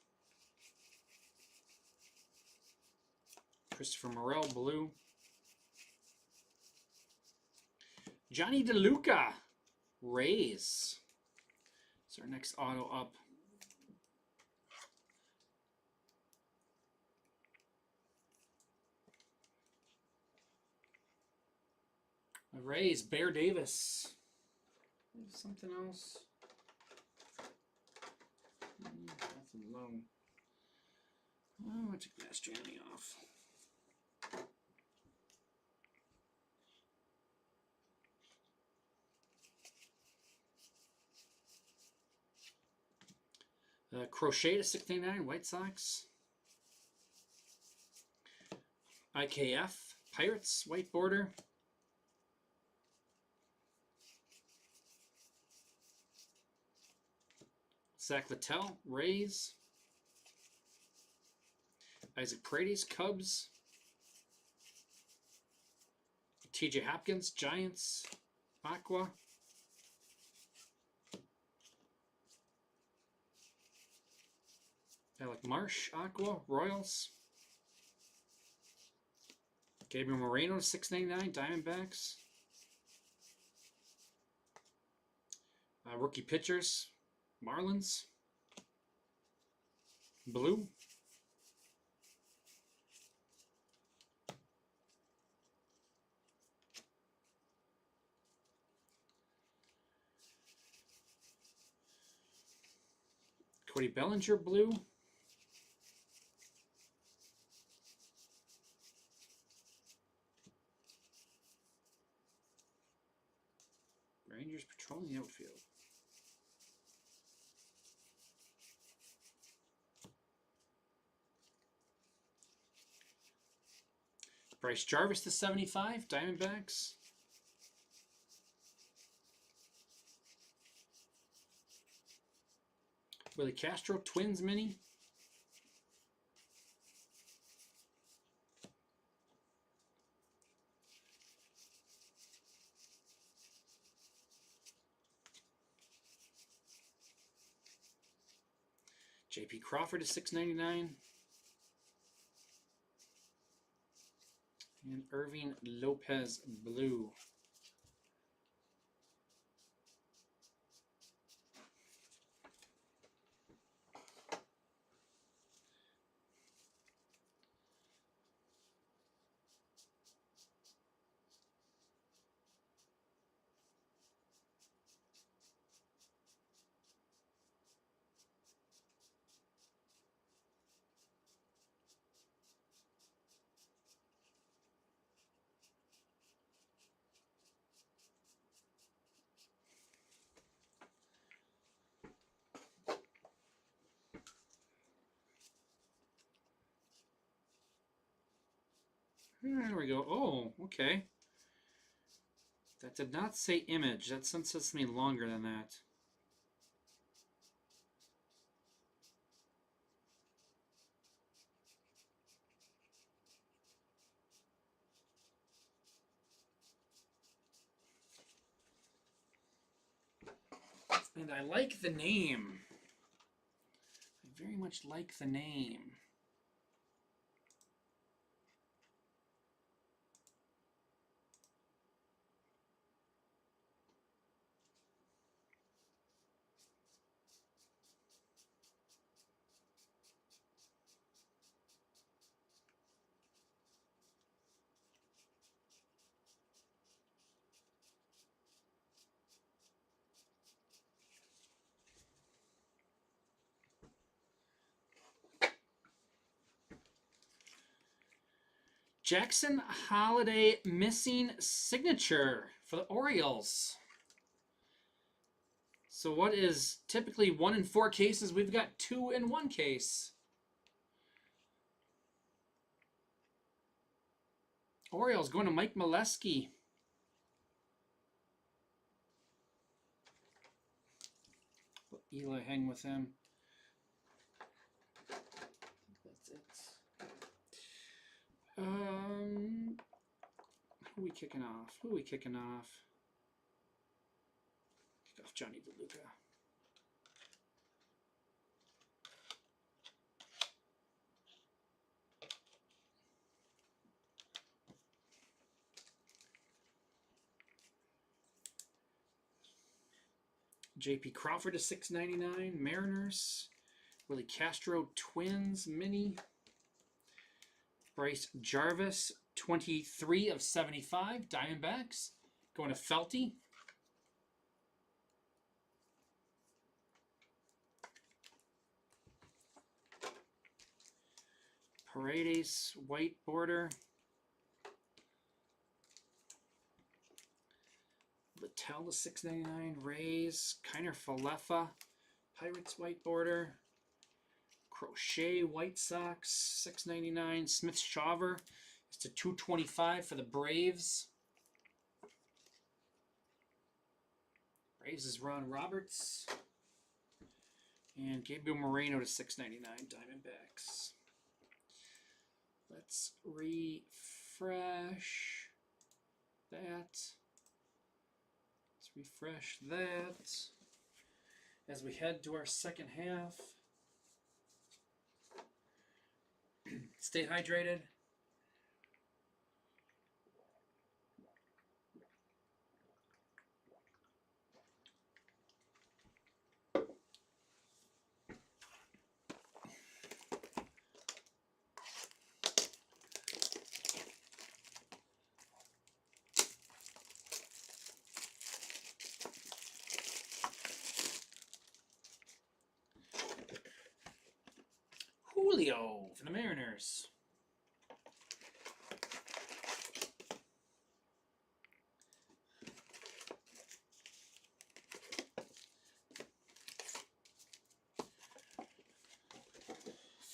Christopher Morel, blue. Johnny DeLuca, Rays. It's our next auto up. The Rays, Bear Davis. Something else. Nothing low. Oh, I took Mastriani off. Crochet to 69, White Sox. IKF, Pirates, white border. Zach Littell, Rays. Isaac Paredes, Cubs. TJ Hopkins, Giants, Aqua. Alec Marsh, Aqua, Royals. Gabriel Moreno, $6.99, Diamondbacks. Rookie pitchers, Marlins. Blue. Cody Bellinger, blue. Rangers patrolling the outfield. Bryce Jarvis to 75, Diamondbacks. Willie Castro, Twins mini. J.P. Crawford to $6.99. And Irving Lopez, blue. There we go. Oh, okay. That did not say image. That says something longer than that. And I like the name. I very much like the name. Jackson Holiday missing signature for the Orioles. So what is typically 1 in 4 cases? We've got 2 in 1 case. Orioles going to Mike Molesky. Let Eli hang with him. That's it. Who we kicking off? Who we kicking off? Kick off Johnny DeLuca. J.P. Crawford to $6.99. Mariners. Willie Castro Twins mini. Bryce Jarvis 23 of 75. Diamondbacks. Going to Felty. Paredes white border. Littell to $6.99. Rays. Kiner Falefa. Pirates white border. Crochet White Sox $6.99. Smith Shawver is to $2.25 for the Braves. Braves is Ron Roberts. And Gabriel Moreno to $6.99. Diamondbacks. Let's refresh that. Let's refresh that as we head to our second half. Stay hydrated. Julio for the Mariners.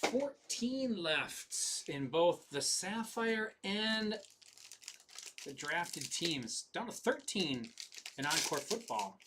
$14 left in both the Sapphire and the drafted teams. Down to 13 in Encore Football.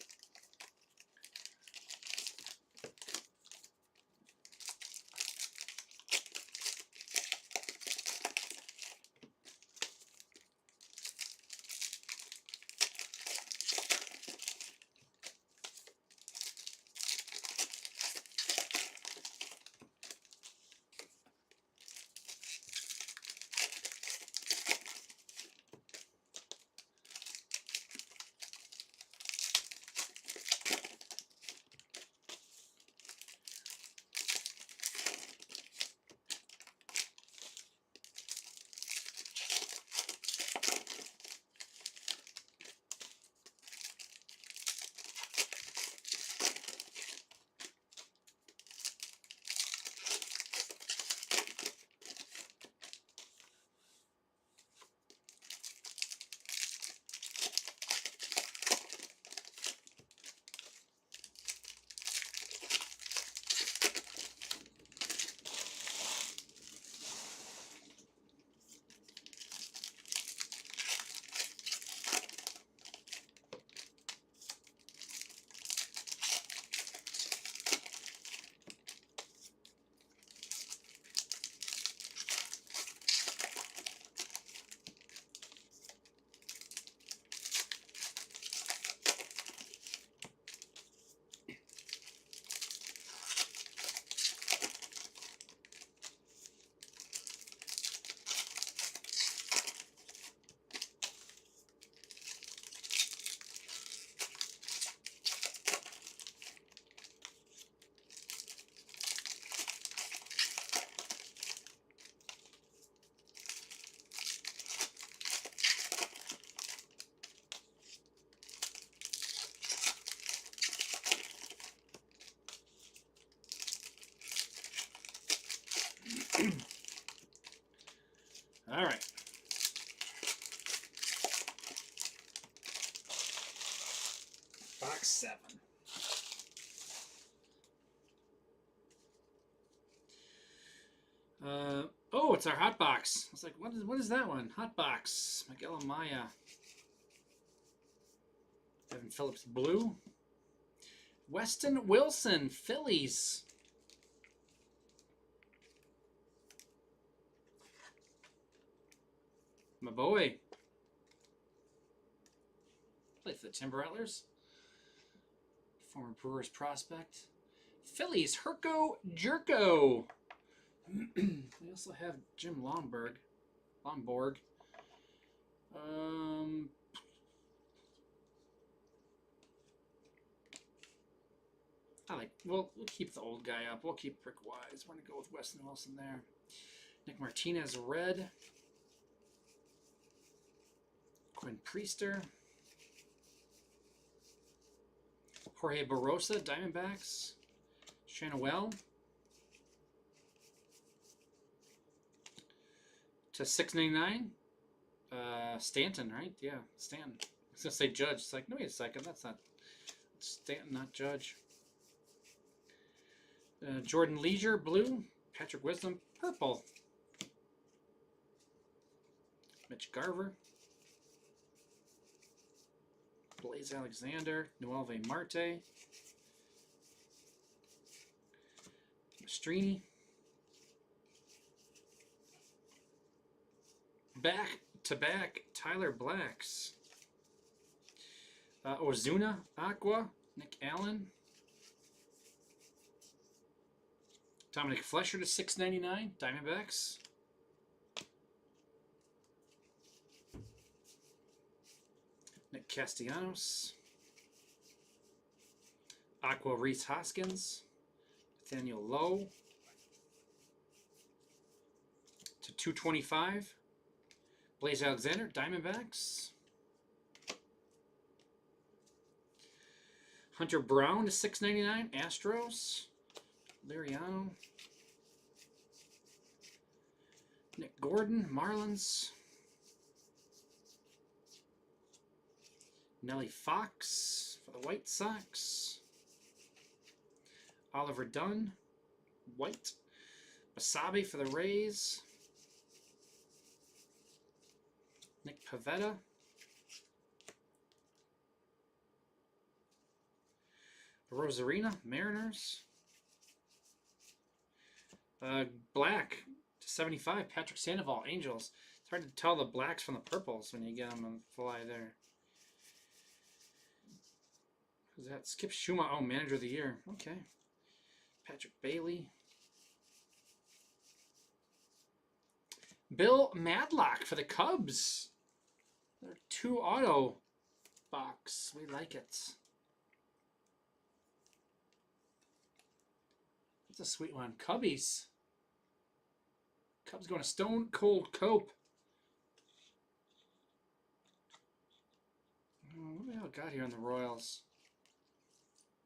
All right. Box 7. Oh, it's our hot box. I was like, what is that one? Hot box. Miguel Amaya. Evan Phillips blue. Weston Wilson, Phillies. My boy. Played for the Timber Rattlers. Former Brewers prospect. Phillies, Herco Jerko. We also have Jim Lomborg. We'll keep the old guy up. We'll keep Rick Wise. We're going to go with Weston Wilson there. Nick Martinez, red. Quinn Priester. Jorge Barosa, Diamondbacks. Shanuel. To 699. Stanton, right? Yeah, Stanton. I was going to say Judge. It's like, no, wait a second. That's not Stanton, not Judge. Jordan Leisure, blue. Patrick Wisdom, purple. Mitch Garver. Blaze Alexander. Noelvi Marte. Maestrini. Back to back, Tyler Blacks. Ozuna, Aqua. Nick Allen. Dominic Flesher to 699, Diamondbacks. Nick Castellanos. Aqua Reese Hoskins. Nathaniel Lowe. To 225. Blaze Alexander, Diamondbacks. Hunter Brown to 699, Astros. Liriano. Nick Gordon, Marlins. Nelly Fox for the White Sox. Oliver Dunn, white. Wasabi for the Rays. Nick Pivetta. Rosarina, Mariners. Black to 75, Patrick Sandoval, Angels. It's hard to tell the blacks from the purples when you get them on the fly there. Who's that? Skip Shuma, oh, Manager of the Year. Okay. Patrick Bailey. Bill Madlock for the Cubs. They're 2 auto box. We like it. That's a sweet one. Cubbies. Cubs going to Stone Cold Cope. What do we all got here on the Royals?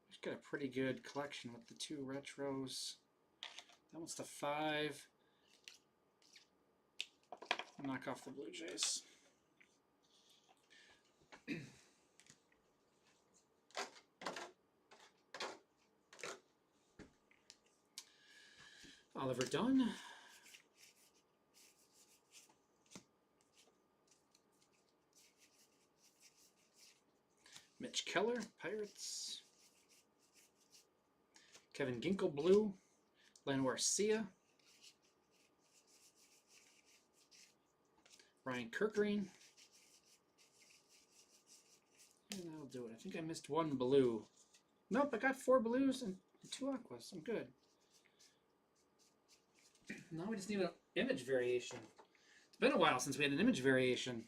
We've got a pretty good collection with the 2 retros. That one's the 5. Knock off the Blue Jays. Oliver Dunn. Mitch Keller, Pirates. Kevin Ginkel, blue. Len Garcia. Ryan Kirkgreen. And that'll do it. I think I missed 1 blue. Nope, I got 4 blues and 2 aquas. I'm good. Now we just need an image variation. It's been a while since we had an image variation.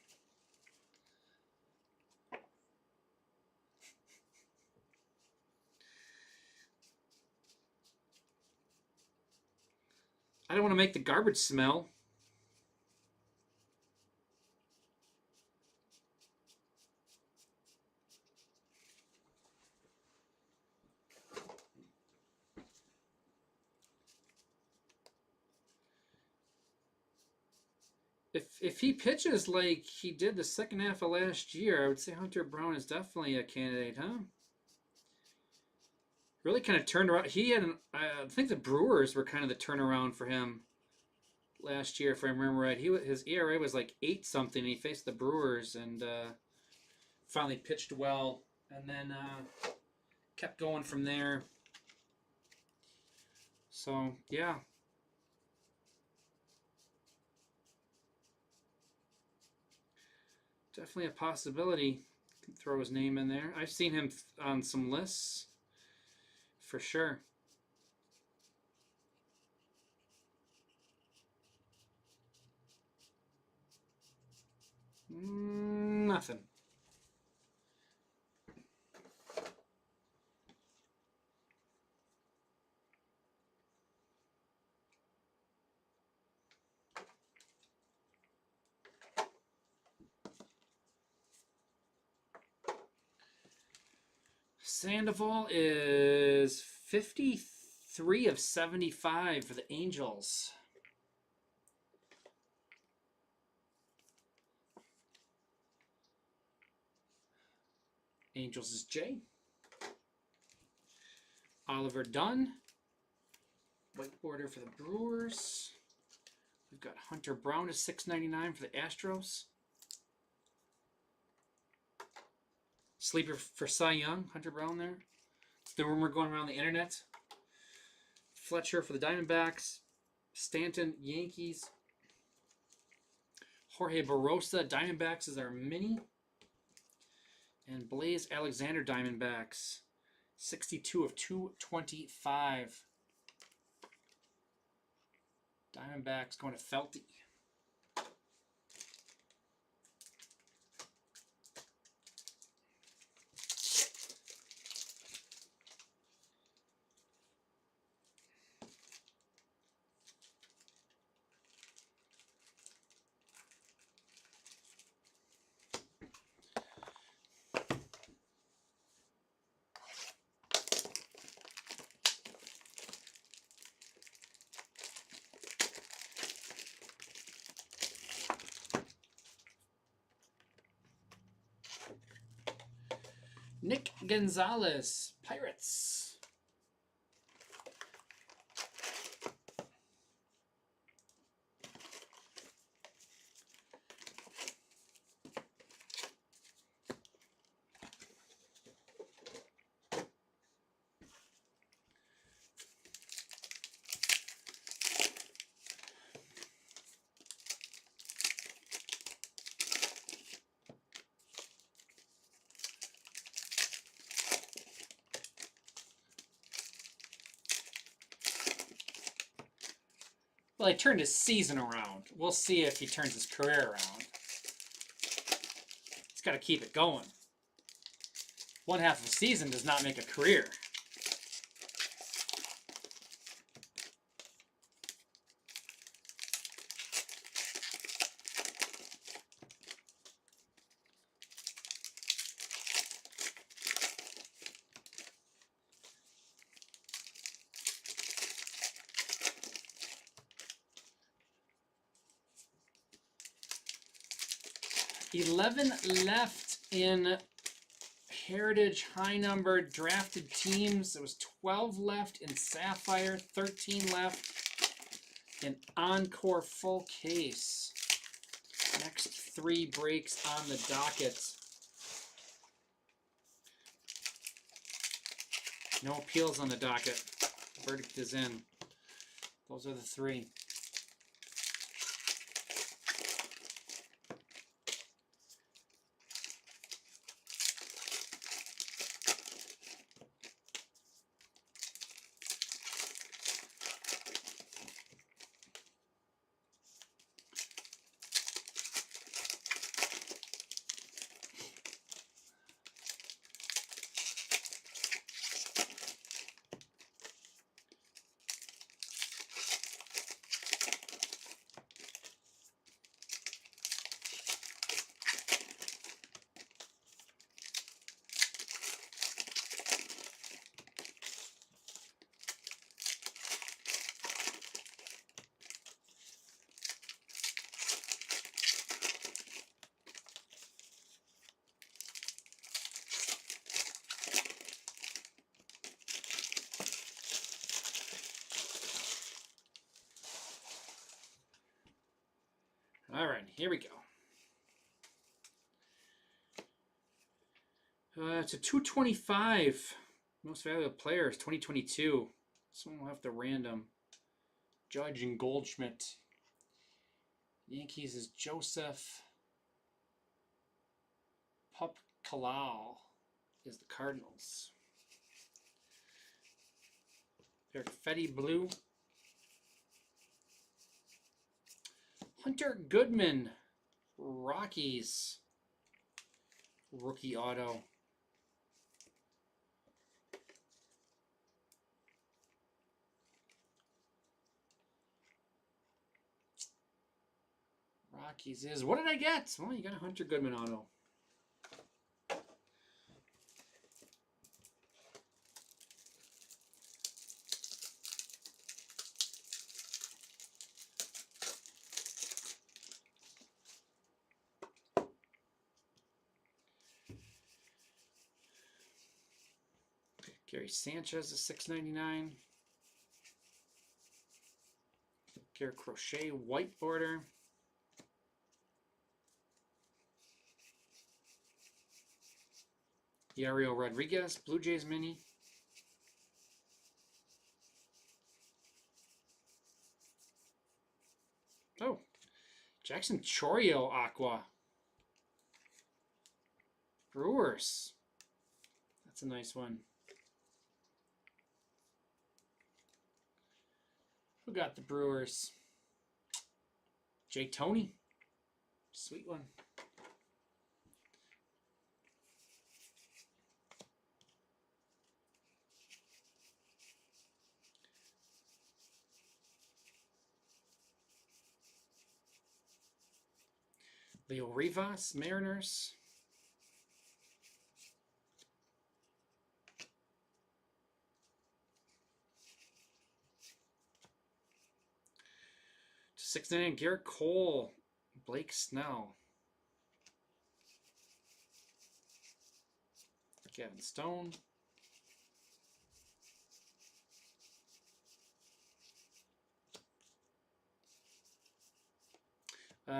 I don't want to make the garbage smell. If he pitches like he did the second half of last year, I would say Hunter Brown is definitely a candidate, huh? Really kind of turned around. He had I think the Brewers were kind of the turnaround for him last year, if I remember right. His ERA was like 8 something. And he faced the Brewers and finally pitched well, and then kept going from there. So yeah. Definitely a possibility. Throw his name in there. I've seen him on some lists for sure. Nothing. Sandoval is 53 of 75 for the Angels. Angels is Jay. Oliver Dunn. White border for the Brewers. We've got Hunter Brown to 6.99 for the Astros. Sleeper for Cy Young, Hunter Brown there. It's the rumor going around the internet. Fletcher for the Diamondbacks. Stanton, Yankees. Jorge Barosa, Diamondbacks is our mini. And Blaze Alexander, Diamondbacks. 62 of 225. Diamondbacks going to Felty. Nick Gonzalez, Pirates. Well, he turned his season around. We'll see if he turns his career around. He's got to keep it going. One half of a season does not make a career. $11 left in Heritage high number drafted teams. There was 12 left in Sapphire, 13 left in Encore full case. Next 3 breaks on the docket. No appeals on the docket. Verdict is in. Those are the 3. All right, here we go. It's a 225. Most valuable players, 2022. Someone will have to random. Judge and Goldschmidt. Yankees is Joseph Kalal is the Cardinals. Eric Fetty blue. Hunter Goodman, Rockies. Rookie auto. Rockies is, what did I get? Well, you got a Hunter Goodman auto. Gary Sanchez is $6.99. Garrett Crochet, white border. Yariel Rodriguez, Blue Jays mini. Oh, Jackson Chourio Aqua. Brewers. That's a nice one. Who got the Brewers? Jake Tony. Sweet one. Leo Rivas, Mariners. $6.99, Garrett Cole, Blake Snell. Gavin Stone.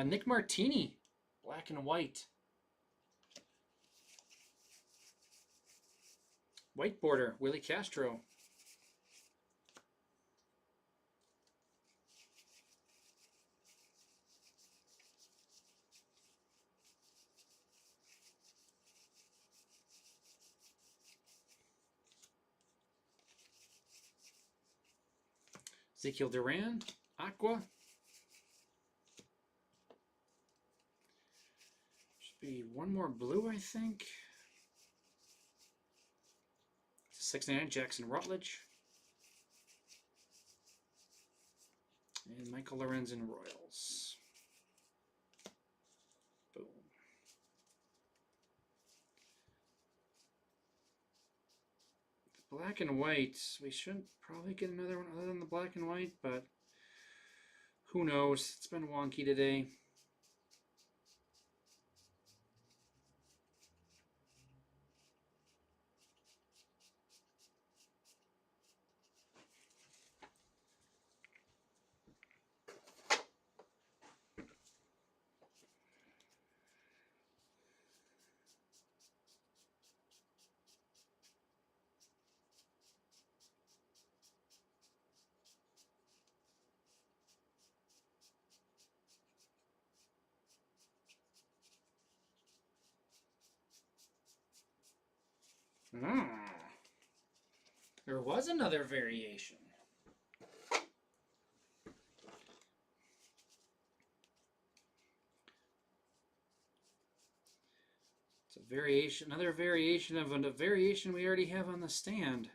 Nick Martini, black and white. White border, Willie Castro. Ezekiel Duran, Aqua. Should be one more blue, I think. $6.99, Jackson Rutledge. And Michael Lorenzen Royals. Boom. Black and white. We shouldn't probably get another one other than the black and white, but who knows? It's been wonky today. There was another variation. It's a variation, another variation of a variation we already have on the stand.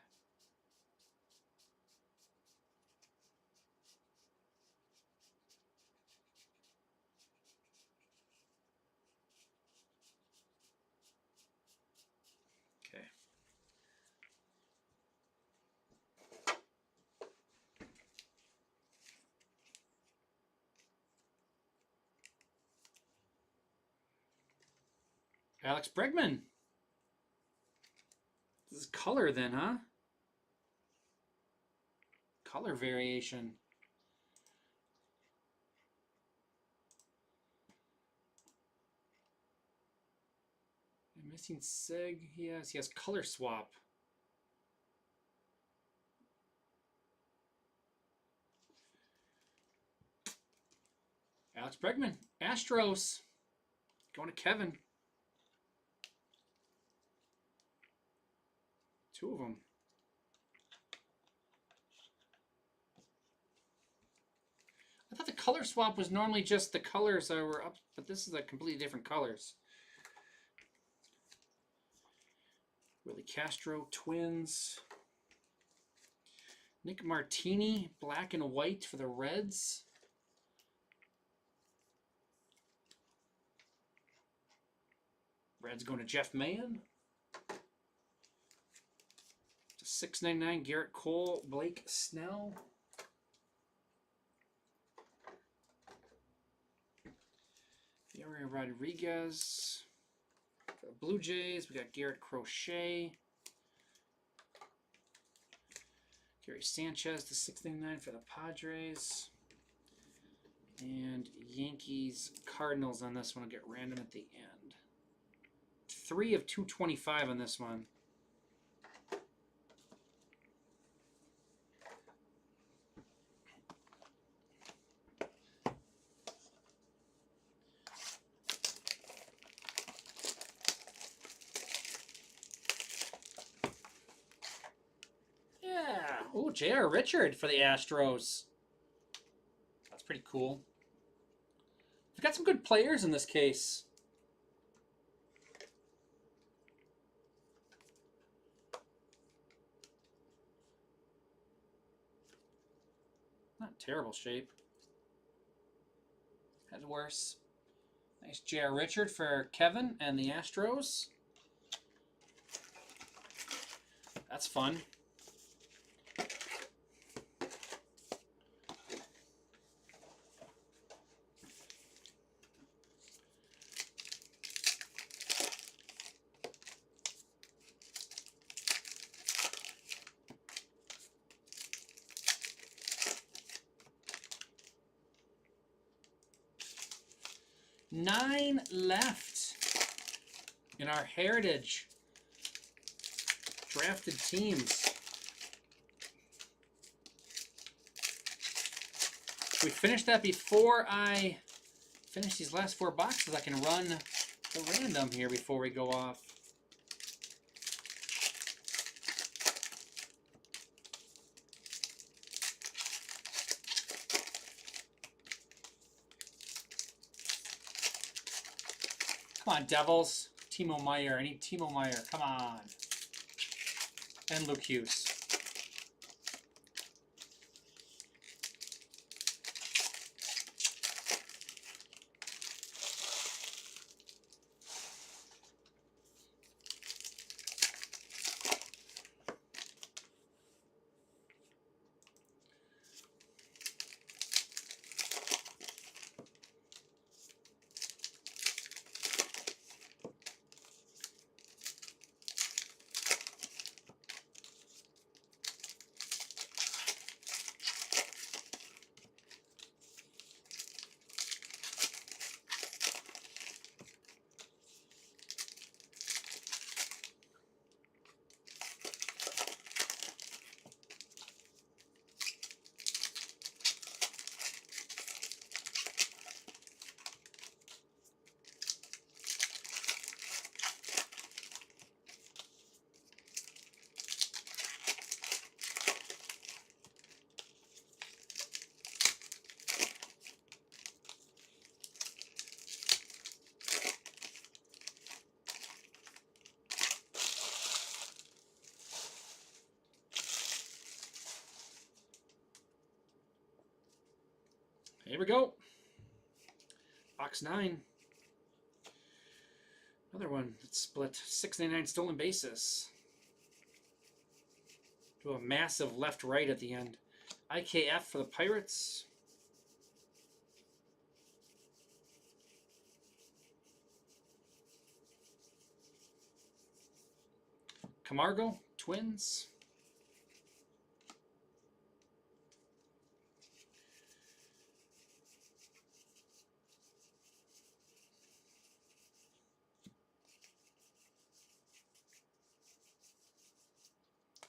Okay. Alex Bregman. This is color then, huh? Color variation. I'm missing Sig. He has color swap. Alex Bregman, Astros. Going to Kevin. 2 of them. I thought the color swap was normally just the colors that were up, but this is a completely different colors. Willie Castro, Twins. Nick Martini, black and white for the Reds. Reds going to Jeff Mahan. $6.99 Garrett Cole, Blake Snell. Yuri Rodriguez. For the Blue Jays, we got Garrett Crochet. Gary Sanchez to $6.99 for the Padres. And Yankees Cardinals on this one will get random at the end. 3 of 225 on this one. Oh, J.R. Richard for the Astros. That's pretty cool. We've got some good players in this case. Not terrible shape. Had worse. Nice J.R. Richard for Kevin and the Astros. That's fun. Nine left in our Heritage drafted teams. We finished that before I finish these last 4 boxes. I can run the random here before we go off. Come on, Devils. Timo Meyer. I need Timo Meyer. Come on. And Luke Hughes. Here we go. Box 9. Another one that's split. $6.99 stolen bases. Do a massive left-right at the end. IKF for the Pirates. Camargo, Twins.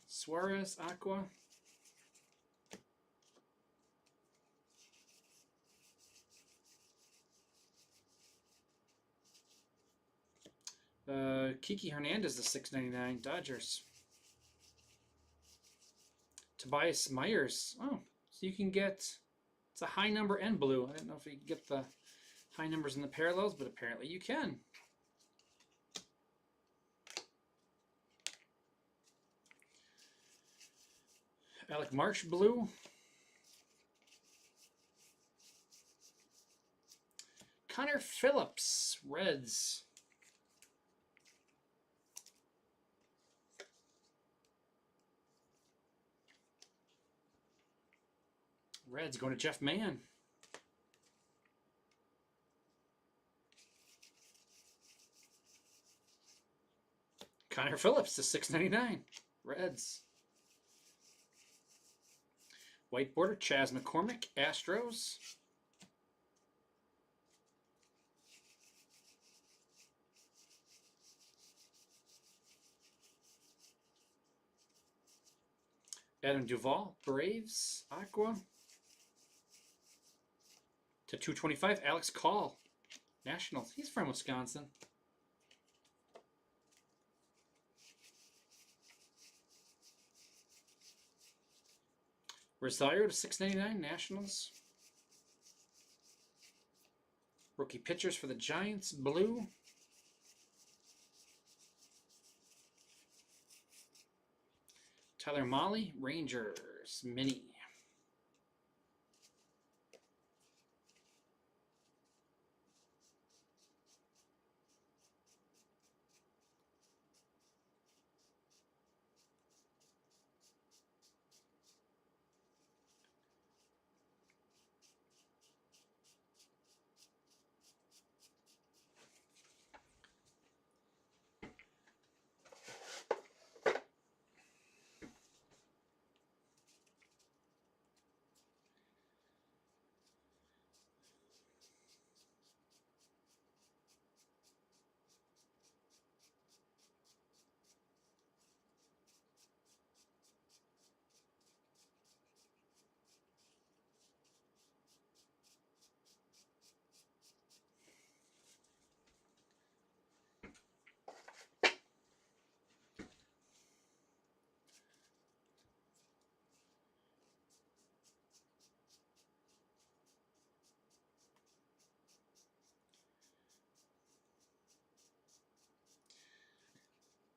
Suarez, Aqua. Kiki Hernandez, the $6.99 Dodgers. Tobias Myers. Oh, so you can get, it's a high number and blue. I didn't know if you could get the high numbers in the parallels, but apparently you can. Alec Marsh blue. Connor Phillips, Reds. Reds going to Jeff Mann. Connor Phillips to 699. Reds. White border, Chas McCormick, Astros. Adam Duvall, Braves, Aqua. To 225, Alex Call, Nationals. He's from Wisconsin. Rosario to 699, Nationals. Rookie pitchers for the Giants, blue. Tyler Mahle, Rangers, mini.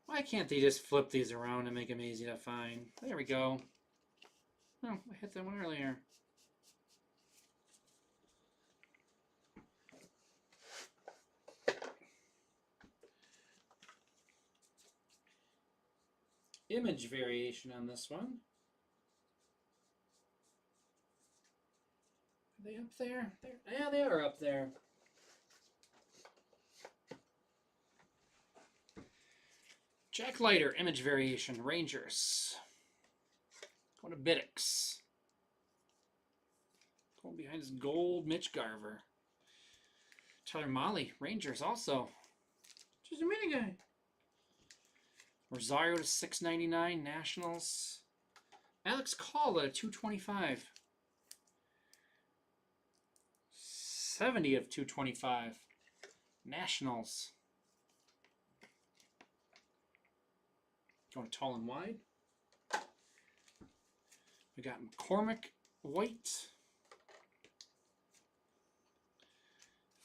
Why can't they just flip these around and make them easy to find? There we go. Oh, I hit that one earlier. Image variation on this one. Are they up there? Yeah, they are up there. Jack Leiter, image variation, Rangers. Going to Biddix. Going behind his gold, Mitch Garver. Tyler Mahle, Rangers also. Just a mini guy. Rosario to 699, Nationals. Alex Call at 225. 70 of 225. Nationals. Going tall and wide. We got McCormick, White.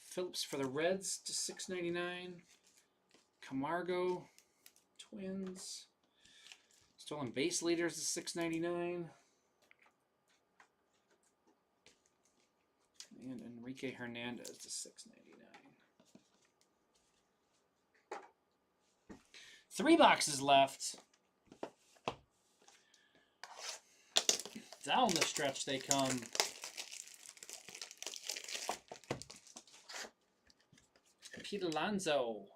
Phillips for the Reds to 699. Camargo, Twins. Stolen base leaders to 699. And Enrique Hernandez to 699. 3 boxes left. Down the stretch they come. Pete Alonso.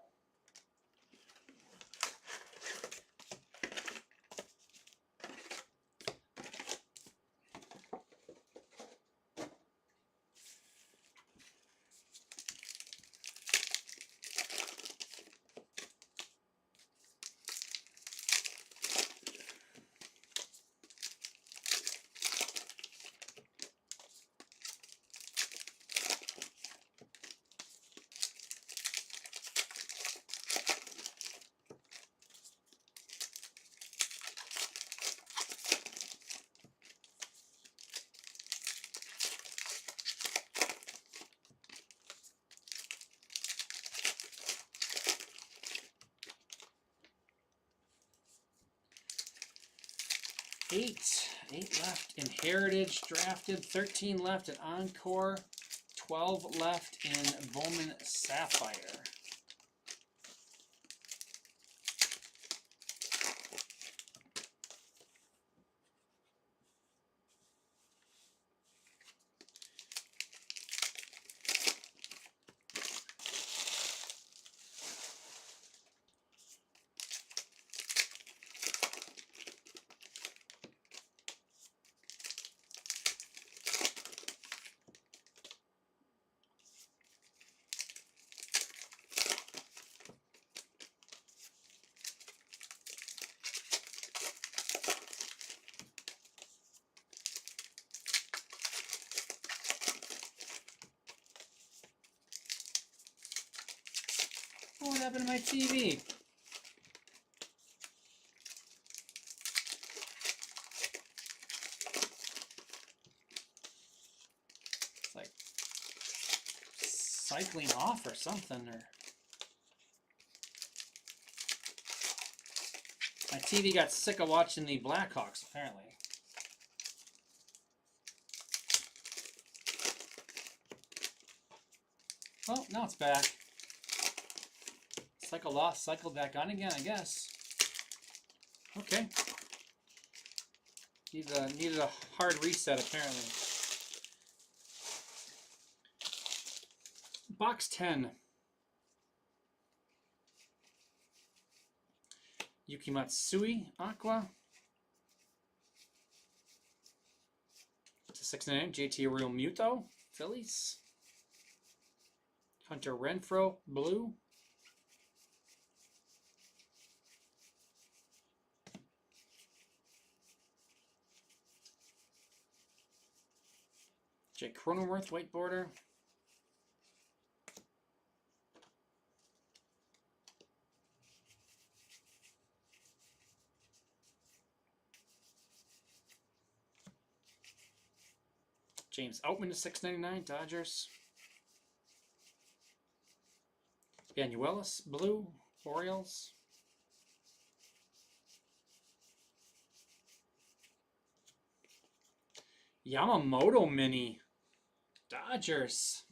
Eight left in Heritage drafted, 13 left in Encore, 12 left in Bowman Sapphire. Oh, what happened to my TV? It's like cycling off or something. Or my TV got sick of watching the Blackhawks, apparently. Oh, now it's back. Cycle off, cycle back on again, I guess. Okay. Needed a hard reset, apparently. Box 10. Yuki Matsui, Aqua. To 699, JT Real Muto, Phillies. Hunter Renfroe, Blue. Jake Cronenworth, white border. James Outman to 699, Dodgers. Banuelos, blue, Orioles. Yamamoto mini, Dodgers.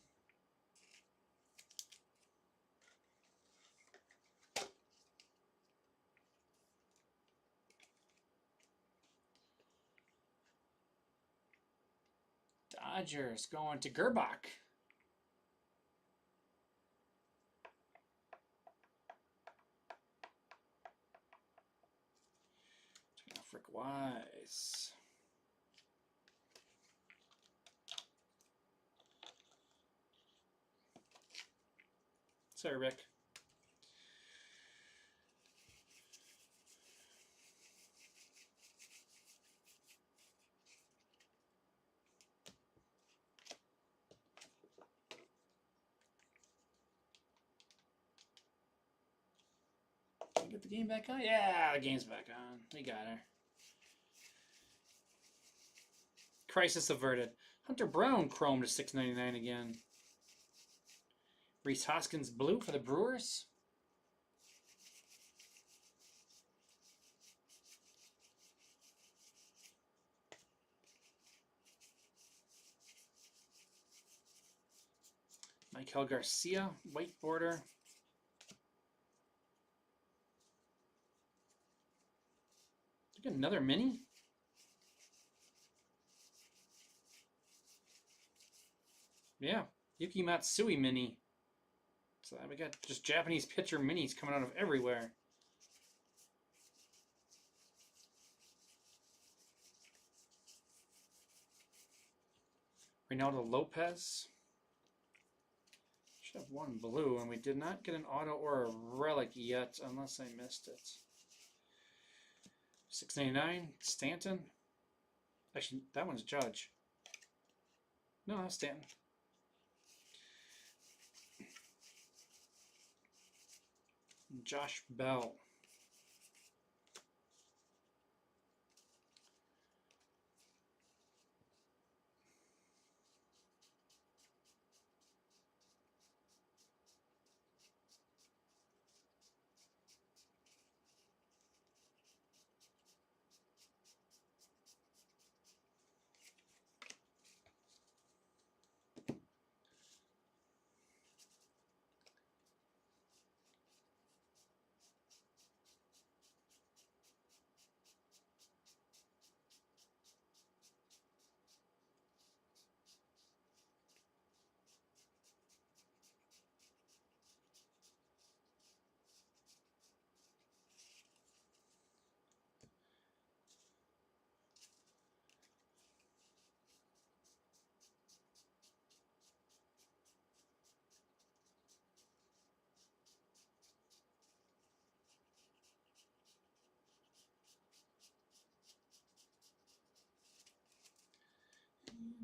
Dodgers going to Gerbach. Frick Wise. Sorry, Rick. Can we get the game back on? Yeah, the game's back on. We got her. Crisis averted. Hunter Brown chrome to 699 again. Rhys Hoskins blue for the Brewers. Michael Garcia, white border. Look at another mini. Yeah, Yuki Matsui mini. So we got just Japanese pitcher minis coming out of everywhere. Reynaldo Lopez. Should have one blue, and we did not get an auto or a relic yet, unless I missed it. 699, Stanton. Actually, that one's Judge. No, that's Stanton. Josh Bell.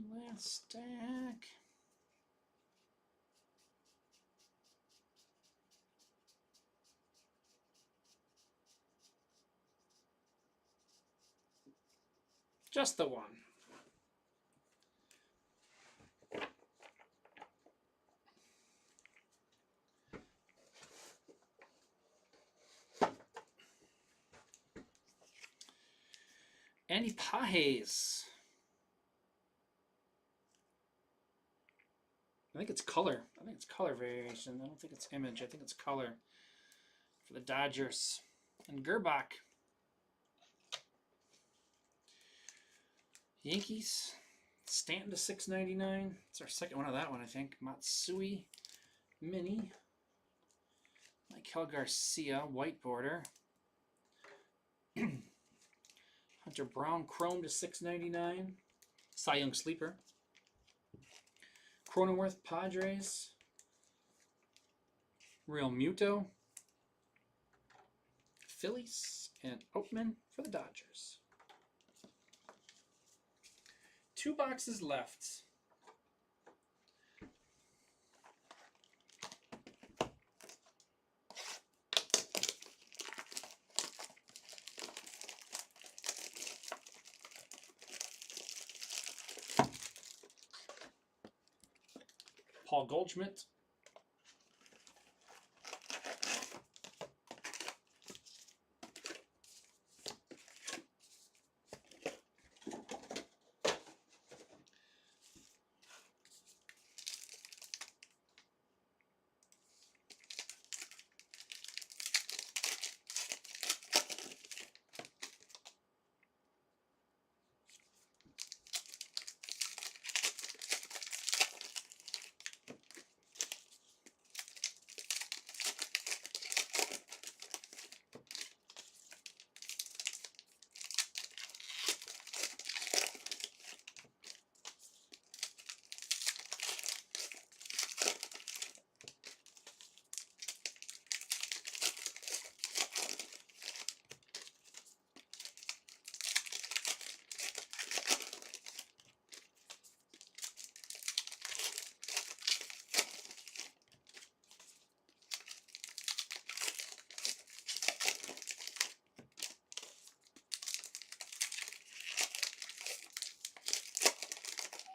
Last stack. Just the one. Andy Pages. I think it's color. I think it's color variation. I don't think it's image. I think it's color for the Dodgers. And Gerbach. Yankees. Stanton to 699. It's our second one of that one, I think. Matsui Mini. Michael Garcia, white border. Hunter Brown, Chrome to 699. Cy Young Sleeper. Cronenworth, Padres. Real Muto. Phillies. And Oatman for the Dodgers. 2 boxes left. Paul Goldschmidt.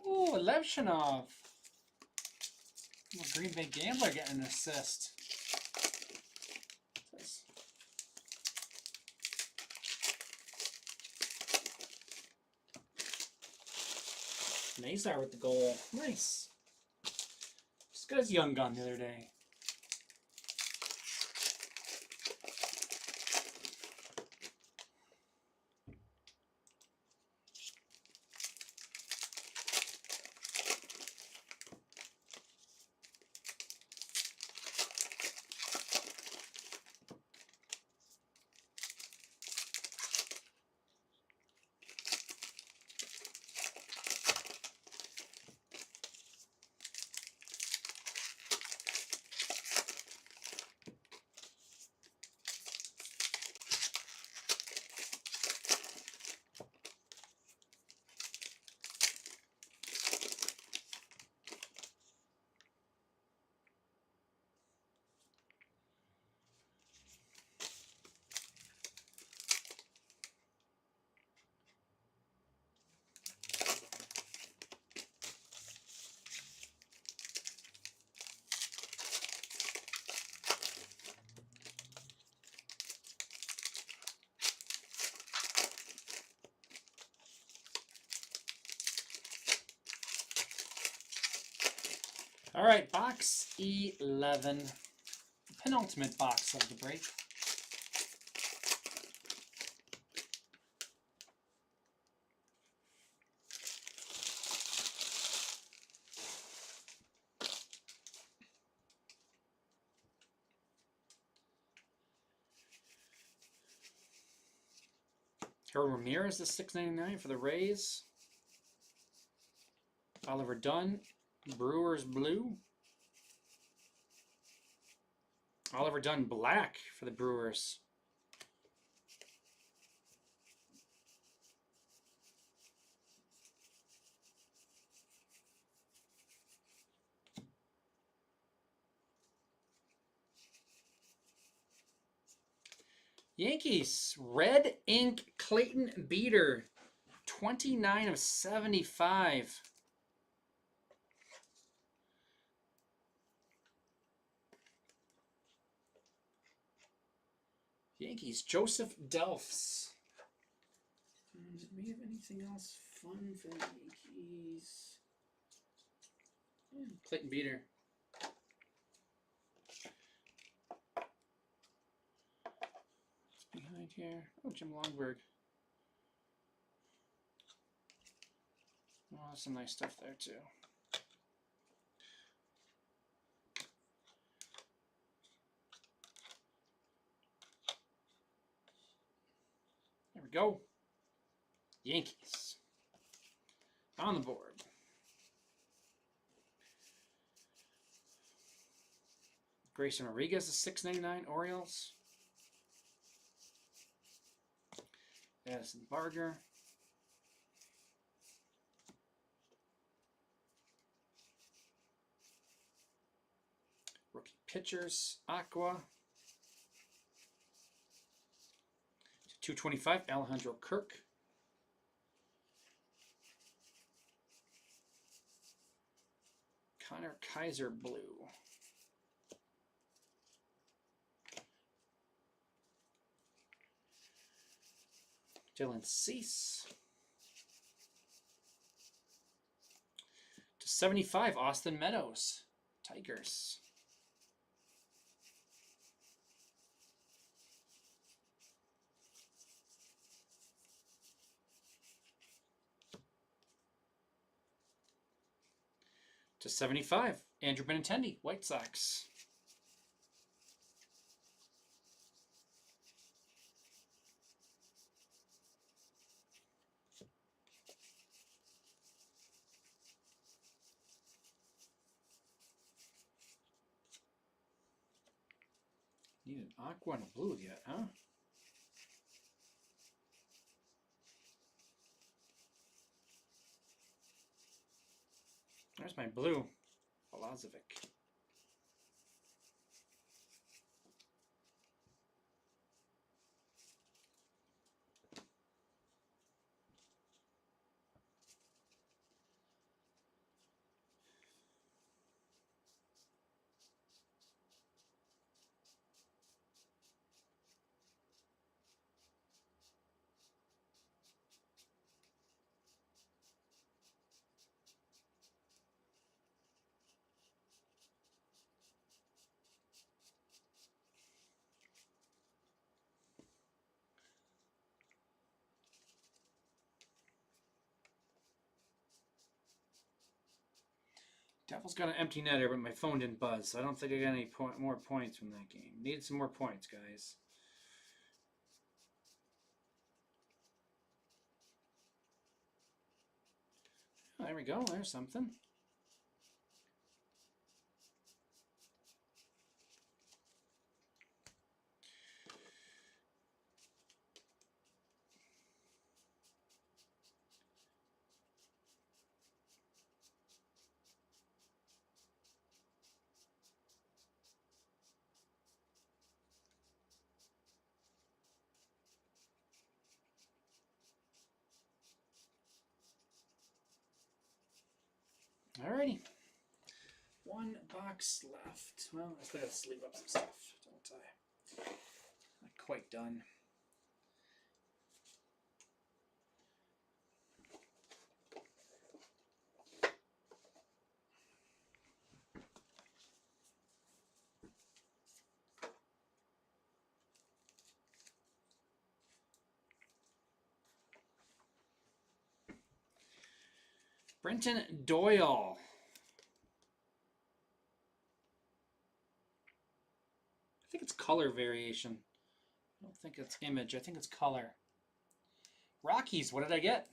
Ooh, Levshinov. Green Bay Gambler getting an assist. Nazar with the goal. Nice. Just got his Young Gun the other day. All right, box 11, penultimate box of the break. Harold Ramirez is $6.99 for the Rays. Oliver Dunn, Brewers Blue. Oliver Dunn Black for the Brewers. Yankees, red ink Clayton Beeter, 29 of 75. Yankees, Joseph Delphs. Did we have anything else fun for the Yankees? Yeah, Clayton Beeter. What's behind here? Oh, Jim Longberg. Oh, there's some nice stuff there too. There we go. Yankees. On the board. Grayson Rodriguez is $6.99. Orioles. Addison Barger. Rookie pitchers. Aqua. $2.25. Alejandro Kirk. Connor Kaiser blue. Dylan Cease. /75, Austin Meadows. Tigers. /75, Andrew Benintendi, White Sox. Need an aqua and a blue yet, huh? There's my blue. Balazovic. Devils got an empty netter, but my phone didn't buzz, so I don't think I got any more points from that game. Need some more points, guys. Oh, there we go. There's something. Alrighty. One box left. Well, I still gotta sleeve up some stuff, don't I? Not quite done. Brenton Doyle. I think it's color variation. I don't think it's image. I think it's color. Rockies, what did I get?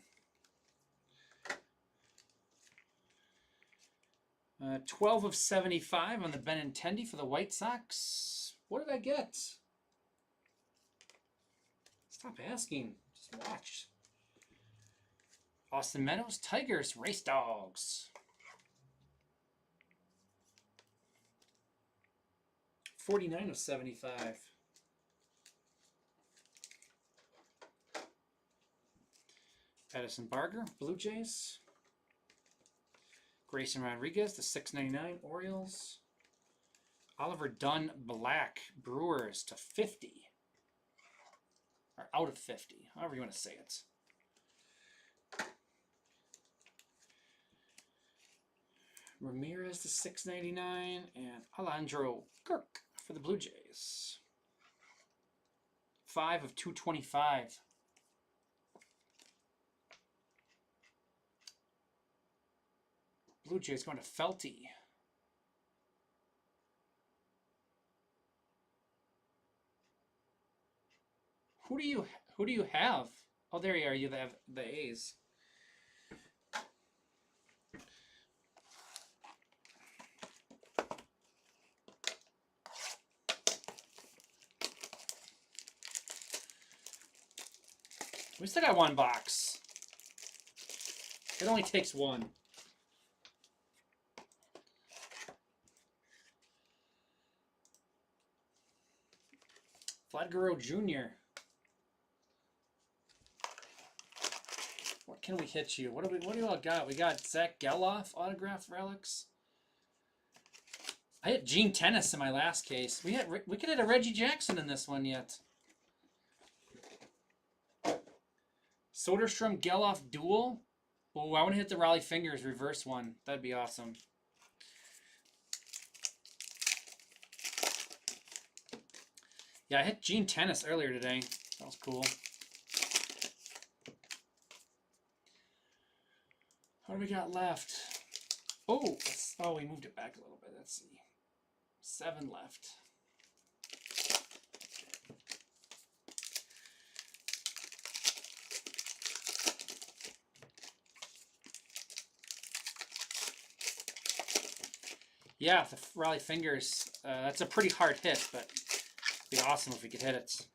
12 of 75 on the Benintendi for the White Sox. What did I get? Stop asking. Just watch. Austin Meadows, Tigers, Race Dogs. 49 of 75. Edison Barger, Blue Jays. Grayson Rodriguez, the 699 Orioles. Oliver Dunn Black, Brewers to 50. Or out of 50, however you want to say it. Ramirez to 699 and Alejandro Kirk for the Blue Jays. 5 of 225. Blue Jays going to Felty. Who do you have? Oh, there you are. You have the A's. We still got one box. It only takes one. Vlad Guerrero Jr. What can we hit you? What do you all got? We got Zach Geloff autograph relics. I hit Gene Tennis in my last case. We could hit a Reggie Jackson in this one yet. Soderstrom Geloff duel. Oh, I want to hit the Raleigh Fingers reverse one. That'd be awesome. Yeah, I hit Gene Tennis earlier today. That was cool. What do we got left? Oh, we moved it back a little bit. Let's see. 7 left. Yeah, the Raleigh Fingers. That's a pretty hard hit, but it'd be awesome if we could hit it.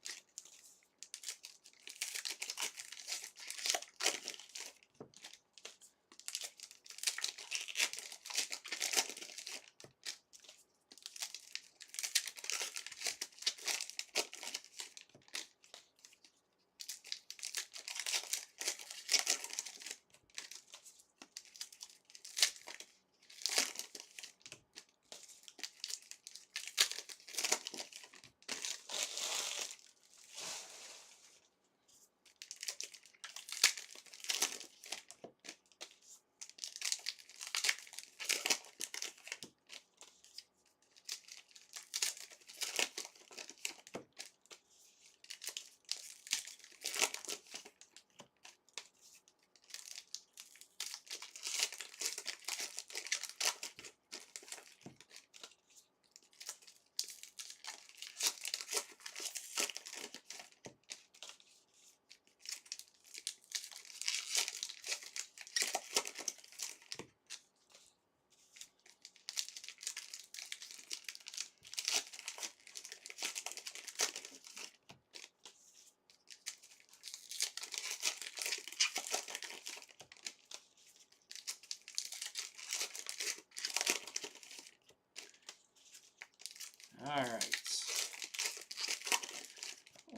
All right.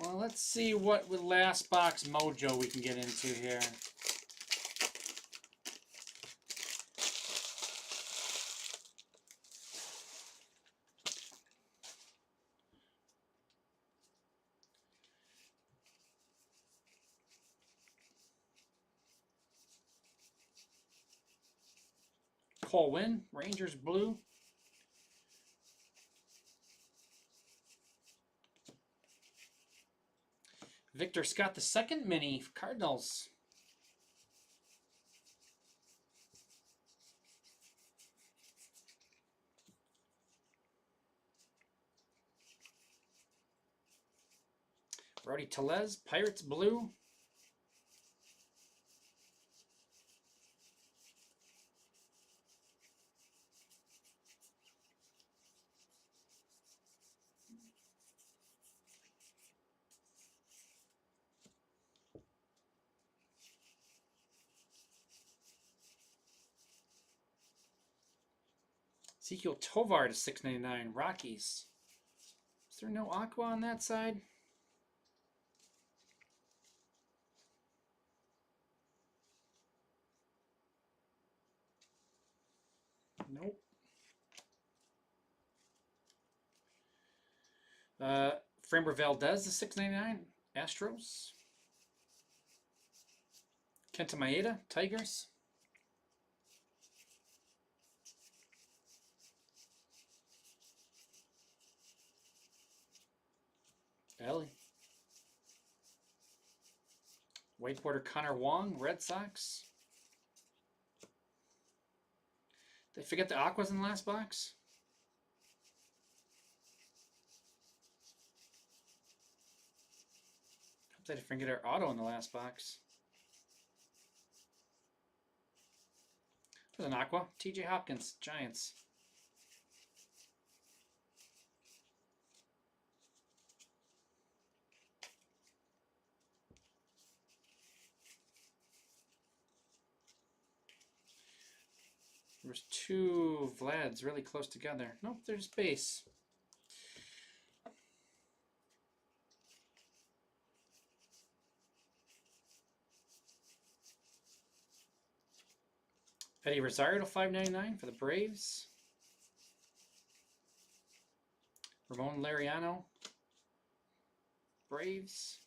Well, let's see what with last box mojo we can get into here. Cole Winn, Rangers blue. Victor Scott the second mini, Cardinals. Rowdy Tellez, Pirates blue. Ezekiel Tovar to 699, Rockies. Is there no aqua on that side? Nope. Framber Valdez, the 699. Astros. Kenta Maeda, Tigers. Ellie. Whiteboarder Connor Wong, Red Sox. Did they forget the Aquas in the last box? Hope they didn't forget our auto in the last box. There's an Aqua. TJ Hopkins, Giants. There's two Vlads really close together. Nope, there's base. Eddie Rosario to 599 for the Braves. Ramon Laureano, Braves.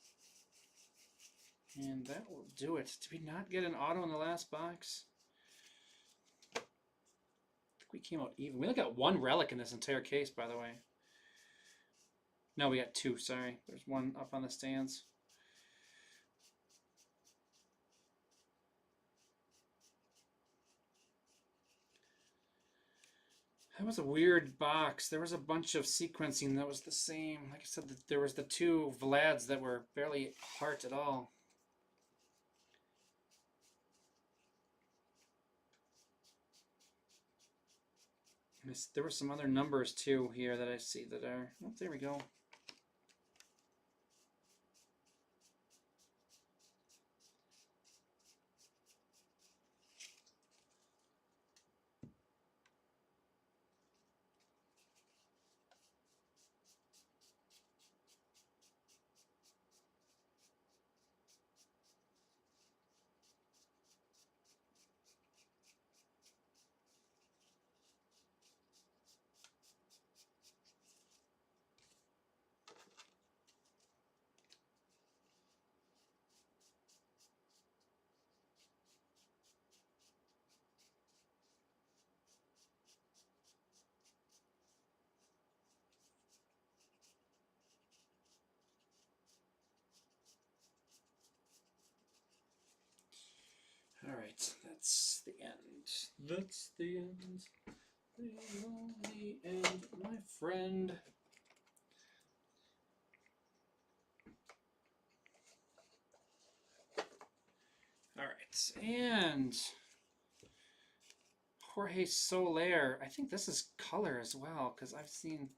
And that will do it. Did we not get an auto in the last box? I think we came out even. We only got one relic in this entire case, by the way. No, we got two, sorry. There's one up on the stands. That was a weird box. There was a bunch of sequencing that was the same. Like I said, there was the two Vlads that were barely heart at all. There were some other numbers too here that I see that are. Oh, there we go. All right, that's the end. That's the end. The end, my friend. All right, and Jorge Soler. I think this is color as well because I've seen.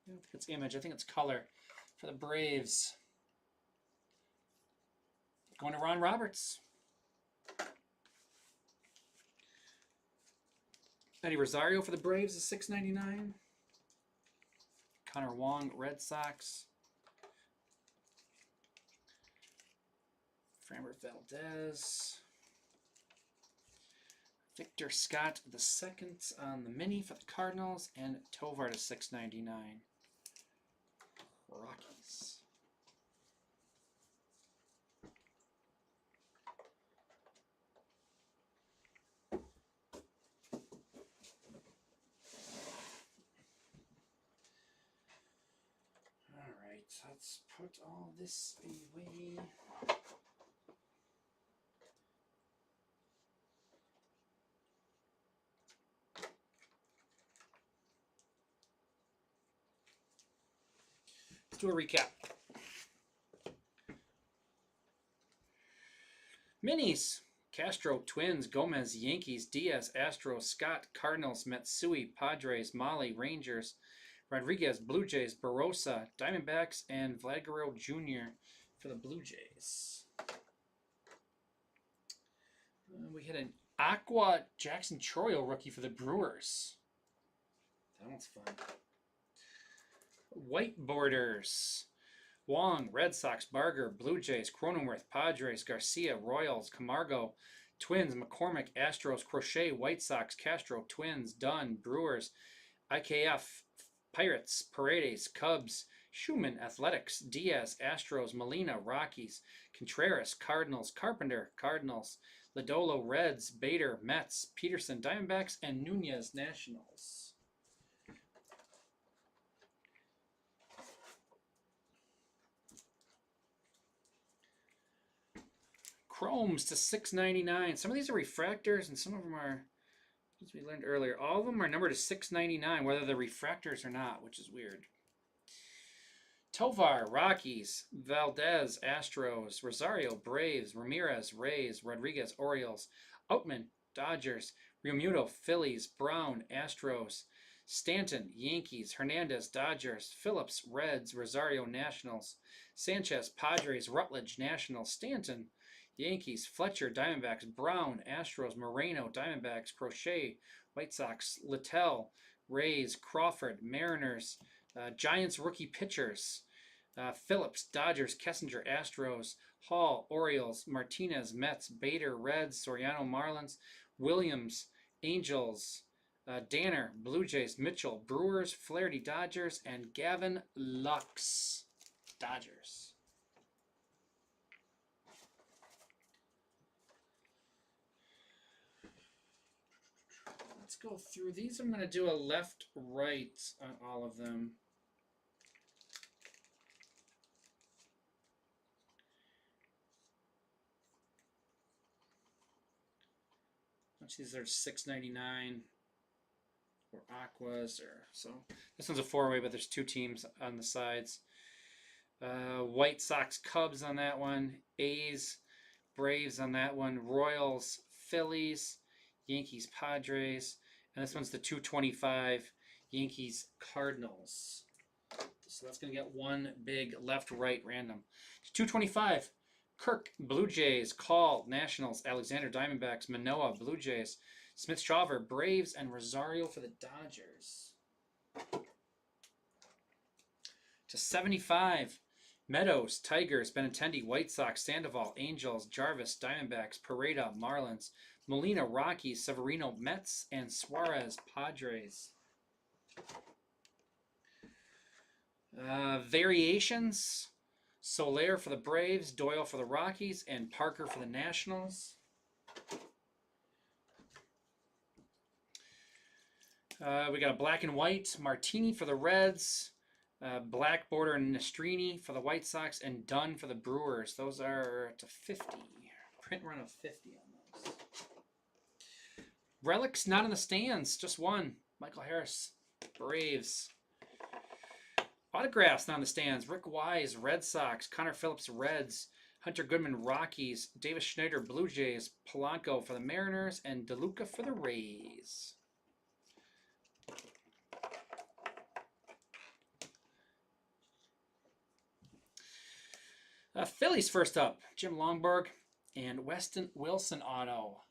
I don't think it's image. I think it's color for the Braves. Going to Ron Roberts. Eddie Rosario for the Braves is $6.99. Connor Wong, Red Sox. Framber Valdez. Victor Scott II on the mini for the Cardinals, and Tovar to $6.99. Rockies. All right, let's put all this away. Let's do a recap. Minis. Castro, Twins, Gomez, Yankees, Diaz, Astros, Scott, Cardinals, Matsui, Padres, Molly, Rangers, Rodriguez, Blue Jays, Barossa, Diamondbacks, and Vlad Guerrero Jr. for the Blue Jays. We had an Aqua Jackson Chourio rookie for the Brewers. That one's fun. White borders. Wong, Red Sox, Barger, Blue Jays, Cronenworth, Padres, Garcia, Royals, Camargo, Twins, McCormick, Astros, Crochet, White Sox, Castro, Twins, Dunn, Brewers, IKF, Pirates, Paredes, Cubs, Schumann, Athletics, Diaz, Astros, Molina, Rockies, Contreras, Cardinals, Carpenter, Cardinals, Lodolo, Reds, Bader, Mets, Peterson, Diamondbacks, and Nunez, Nationals. Chromes to $6.99. Some of these are refractors, and some of them are, as we learned earlier, all of them are numbered to $6.99, whether they're refractors or not, which is weird. Tovar, Rockies, Valdez, Astros, Rosario, Braves, Ramirez, Rays, Rodriguez, Orioles, Outman, Dodgers, Realmuto, Phillies, Brown, Astros, Stanton, Yankees, Hernandez, Dodgers, Phillips, Reds, Rosario, Nationals, Sanchez, Padres, Rutledge, Nationals, Stanton, Yankees, Fletcher, Diamondbacks, Brown, Astros, Moreno, Diamondbacks, Crochet, White Sox, Littell, Rays, Crawford, Mariners, Giants rookie pitchers, Phillips, Dodgers, Kessinger, Astros, Hall, Orioles, Martinez, Mets, Bader, Reds, Soriano, Marlins, Williams, Angels, Danner, Blue Jays, Mitchell, Brewers, Flaherty, Dodgers, and Gavin Lux, Dodgers. Let's go through these. I'm going to do a left-right on all of them. These are $6.99 or Aquas, or so. This one's a four-way, but there's two teams on the sides. White Sox, Cubs on that one. A's, Braves on that one. Royals, Phillies, Yankees, Padres, and this one's the 225 Yankees, Cardinals. So that's going to get one big left-right random. 225. Kirk, Blue Jays, Call, Nationals, Alexander, Diamondbacks, Manoah, Blue Jays, Smith-Shawver, Braves, and Rosario for the Dodgers. To 75, Meadows, Tigers, Benintendi, White Sox, Sandoval, Angels, Jarvis, Diamondbacks, Pareda, Marlins, Molina, Rockies, Severino, Mets, and Suarez, Padres. Variations. Soler for the Braves, Doyle for the Rockies, and Parker for the Nationals. We got a black and white, Martini for the Reds, black border Nastrini for the White Sox, and Dunn for the Brewers. Those are to 50. Print run of 50 on those. Relics not in the stands, just one. Michael Harris, Braves. Autographs not in the stands. Rick Wise, Red Sox. Connor Phillips, Reds. Hunter Goodman, Rockies. Davis Schneider, Blue Jays. Polanco for the Mariners. And DeLuca for the Rays. Phillies first up. Jim Longberg and Weston Wilson auto.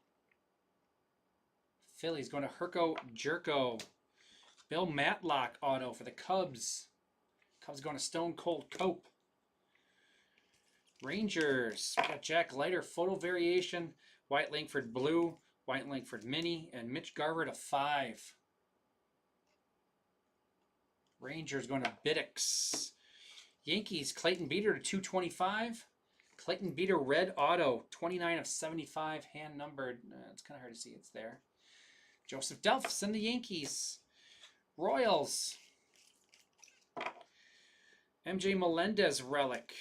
Phillies going to Herco Jerko. Bill Matlock auto for the Cubs. Cubs going to Stone Cold Cope. Rangers. We got Jack Leiter photo variation. White Langford blue. White Langford mini. And Mitch Garver to 5. Rangers going to Biddix. Yankees. Clayton Beeter to 225. Clayton Beeter red auto. 29 of 75. Hand numbered. It's kind of hard to see. It's there. Joseph Delphs and the Yankees. Royals. MJ Melendez relic.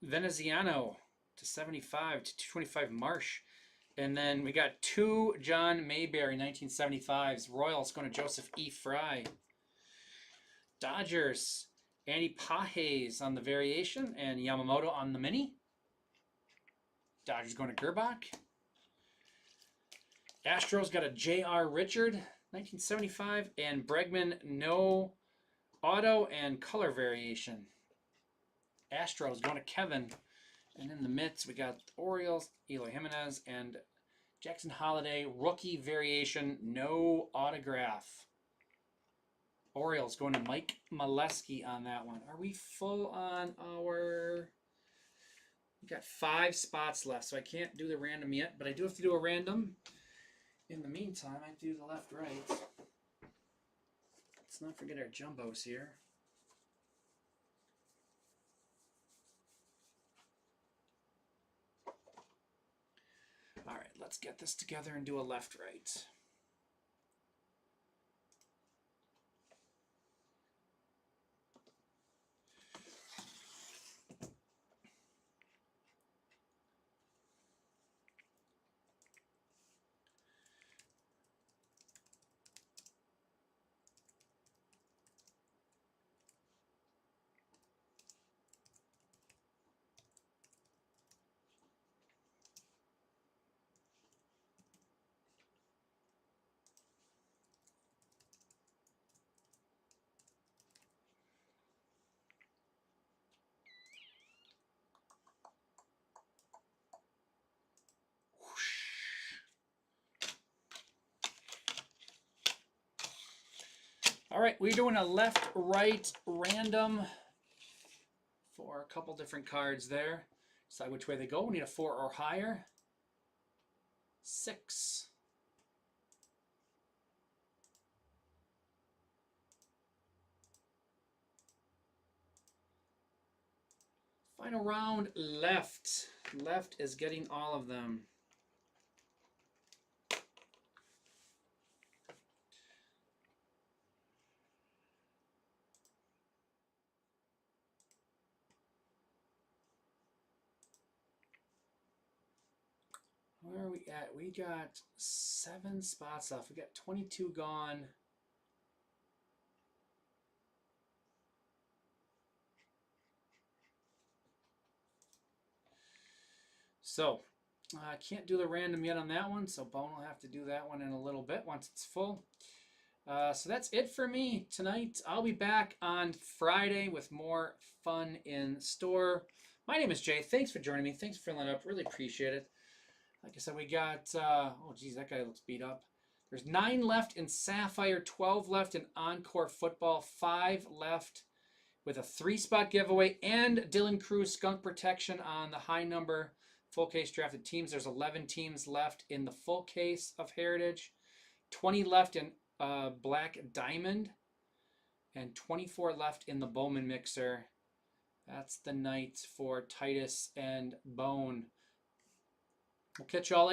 Veneziano to 75 to 225 Marsh. And then we got 2 John Mayberry 1975s. Royals going to Joseph E. Fry. Dodgers. Andy Pages on the variation and Yamamoto on the mini. Dodgers going to Gerbach. Astros got a J.R. Richard 1975 and Bregman no auto and color variation. Astros going to Kevin. And in the midst, we got the Orioles, Eloy Jimenez, and Jackson Holiday, rookie variation, no autograph. Orioles going to Mike Molesky on that one. Are we full on our We got 5 spots left, so I can't do the random yet, but I do have to do a random. In the meantime, I do the left-right. Let's not forget our jumbos here. All right, let's get this together and do a left-right. All right, we're doing a left-right random for a couple different cards there. Decide which way they go. We need a 4 or higher. 6. Final round, left. Left is getting all of them. Where are we at? We got 7 spots left. We got 22 gone. So, I can't do the random yet on that one, so Bone will have to do that one in a little bit once it's full. So that's it for me tonight. I'll be back on Friday with more fun in store. My name is Jay. Thanks for joining me. Thanks for filling it up. Really appreciate it. Like I said, we got, oh geez, that guy looks beat up. There's 9 left in Sapphire, 12 left in Encore Football, 5 left with a 3-spot giveaway, and Dylan Cruz Skunk Protection on the high number full case drafted teams. There's 11 teams left in the full case of Heritage, 20 left in Black Diamond, and 24 left in the Bowman Mixer. That's the night for Titus and Bone. We'll catch y'all later.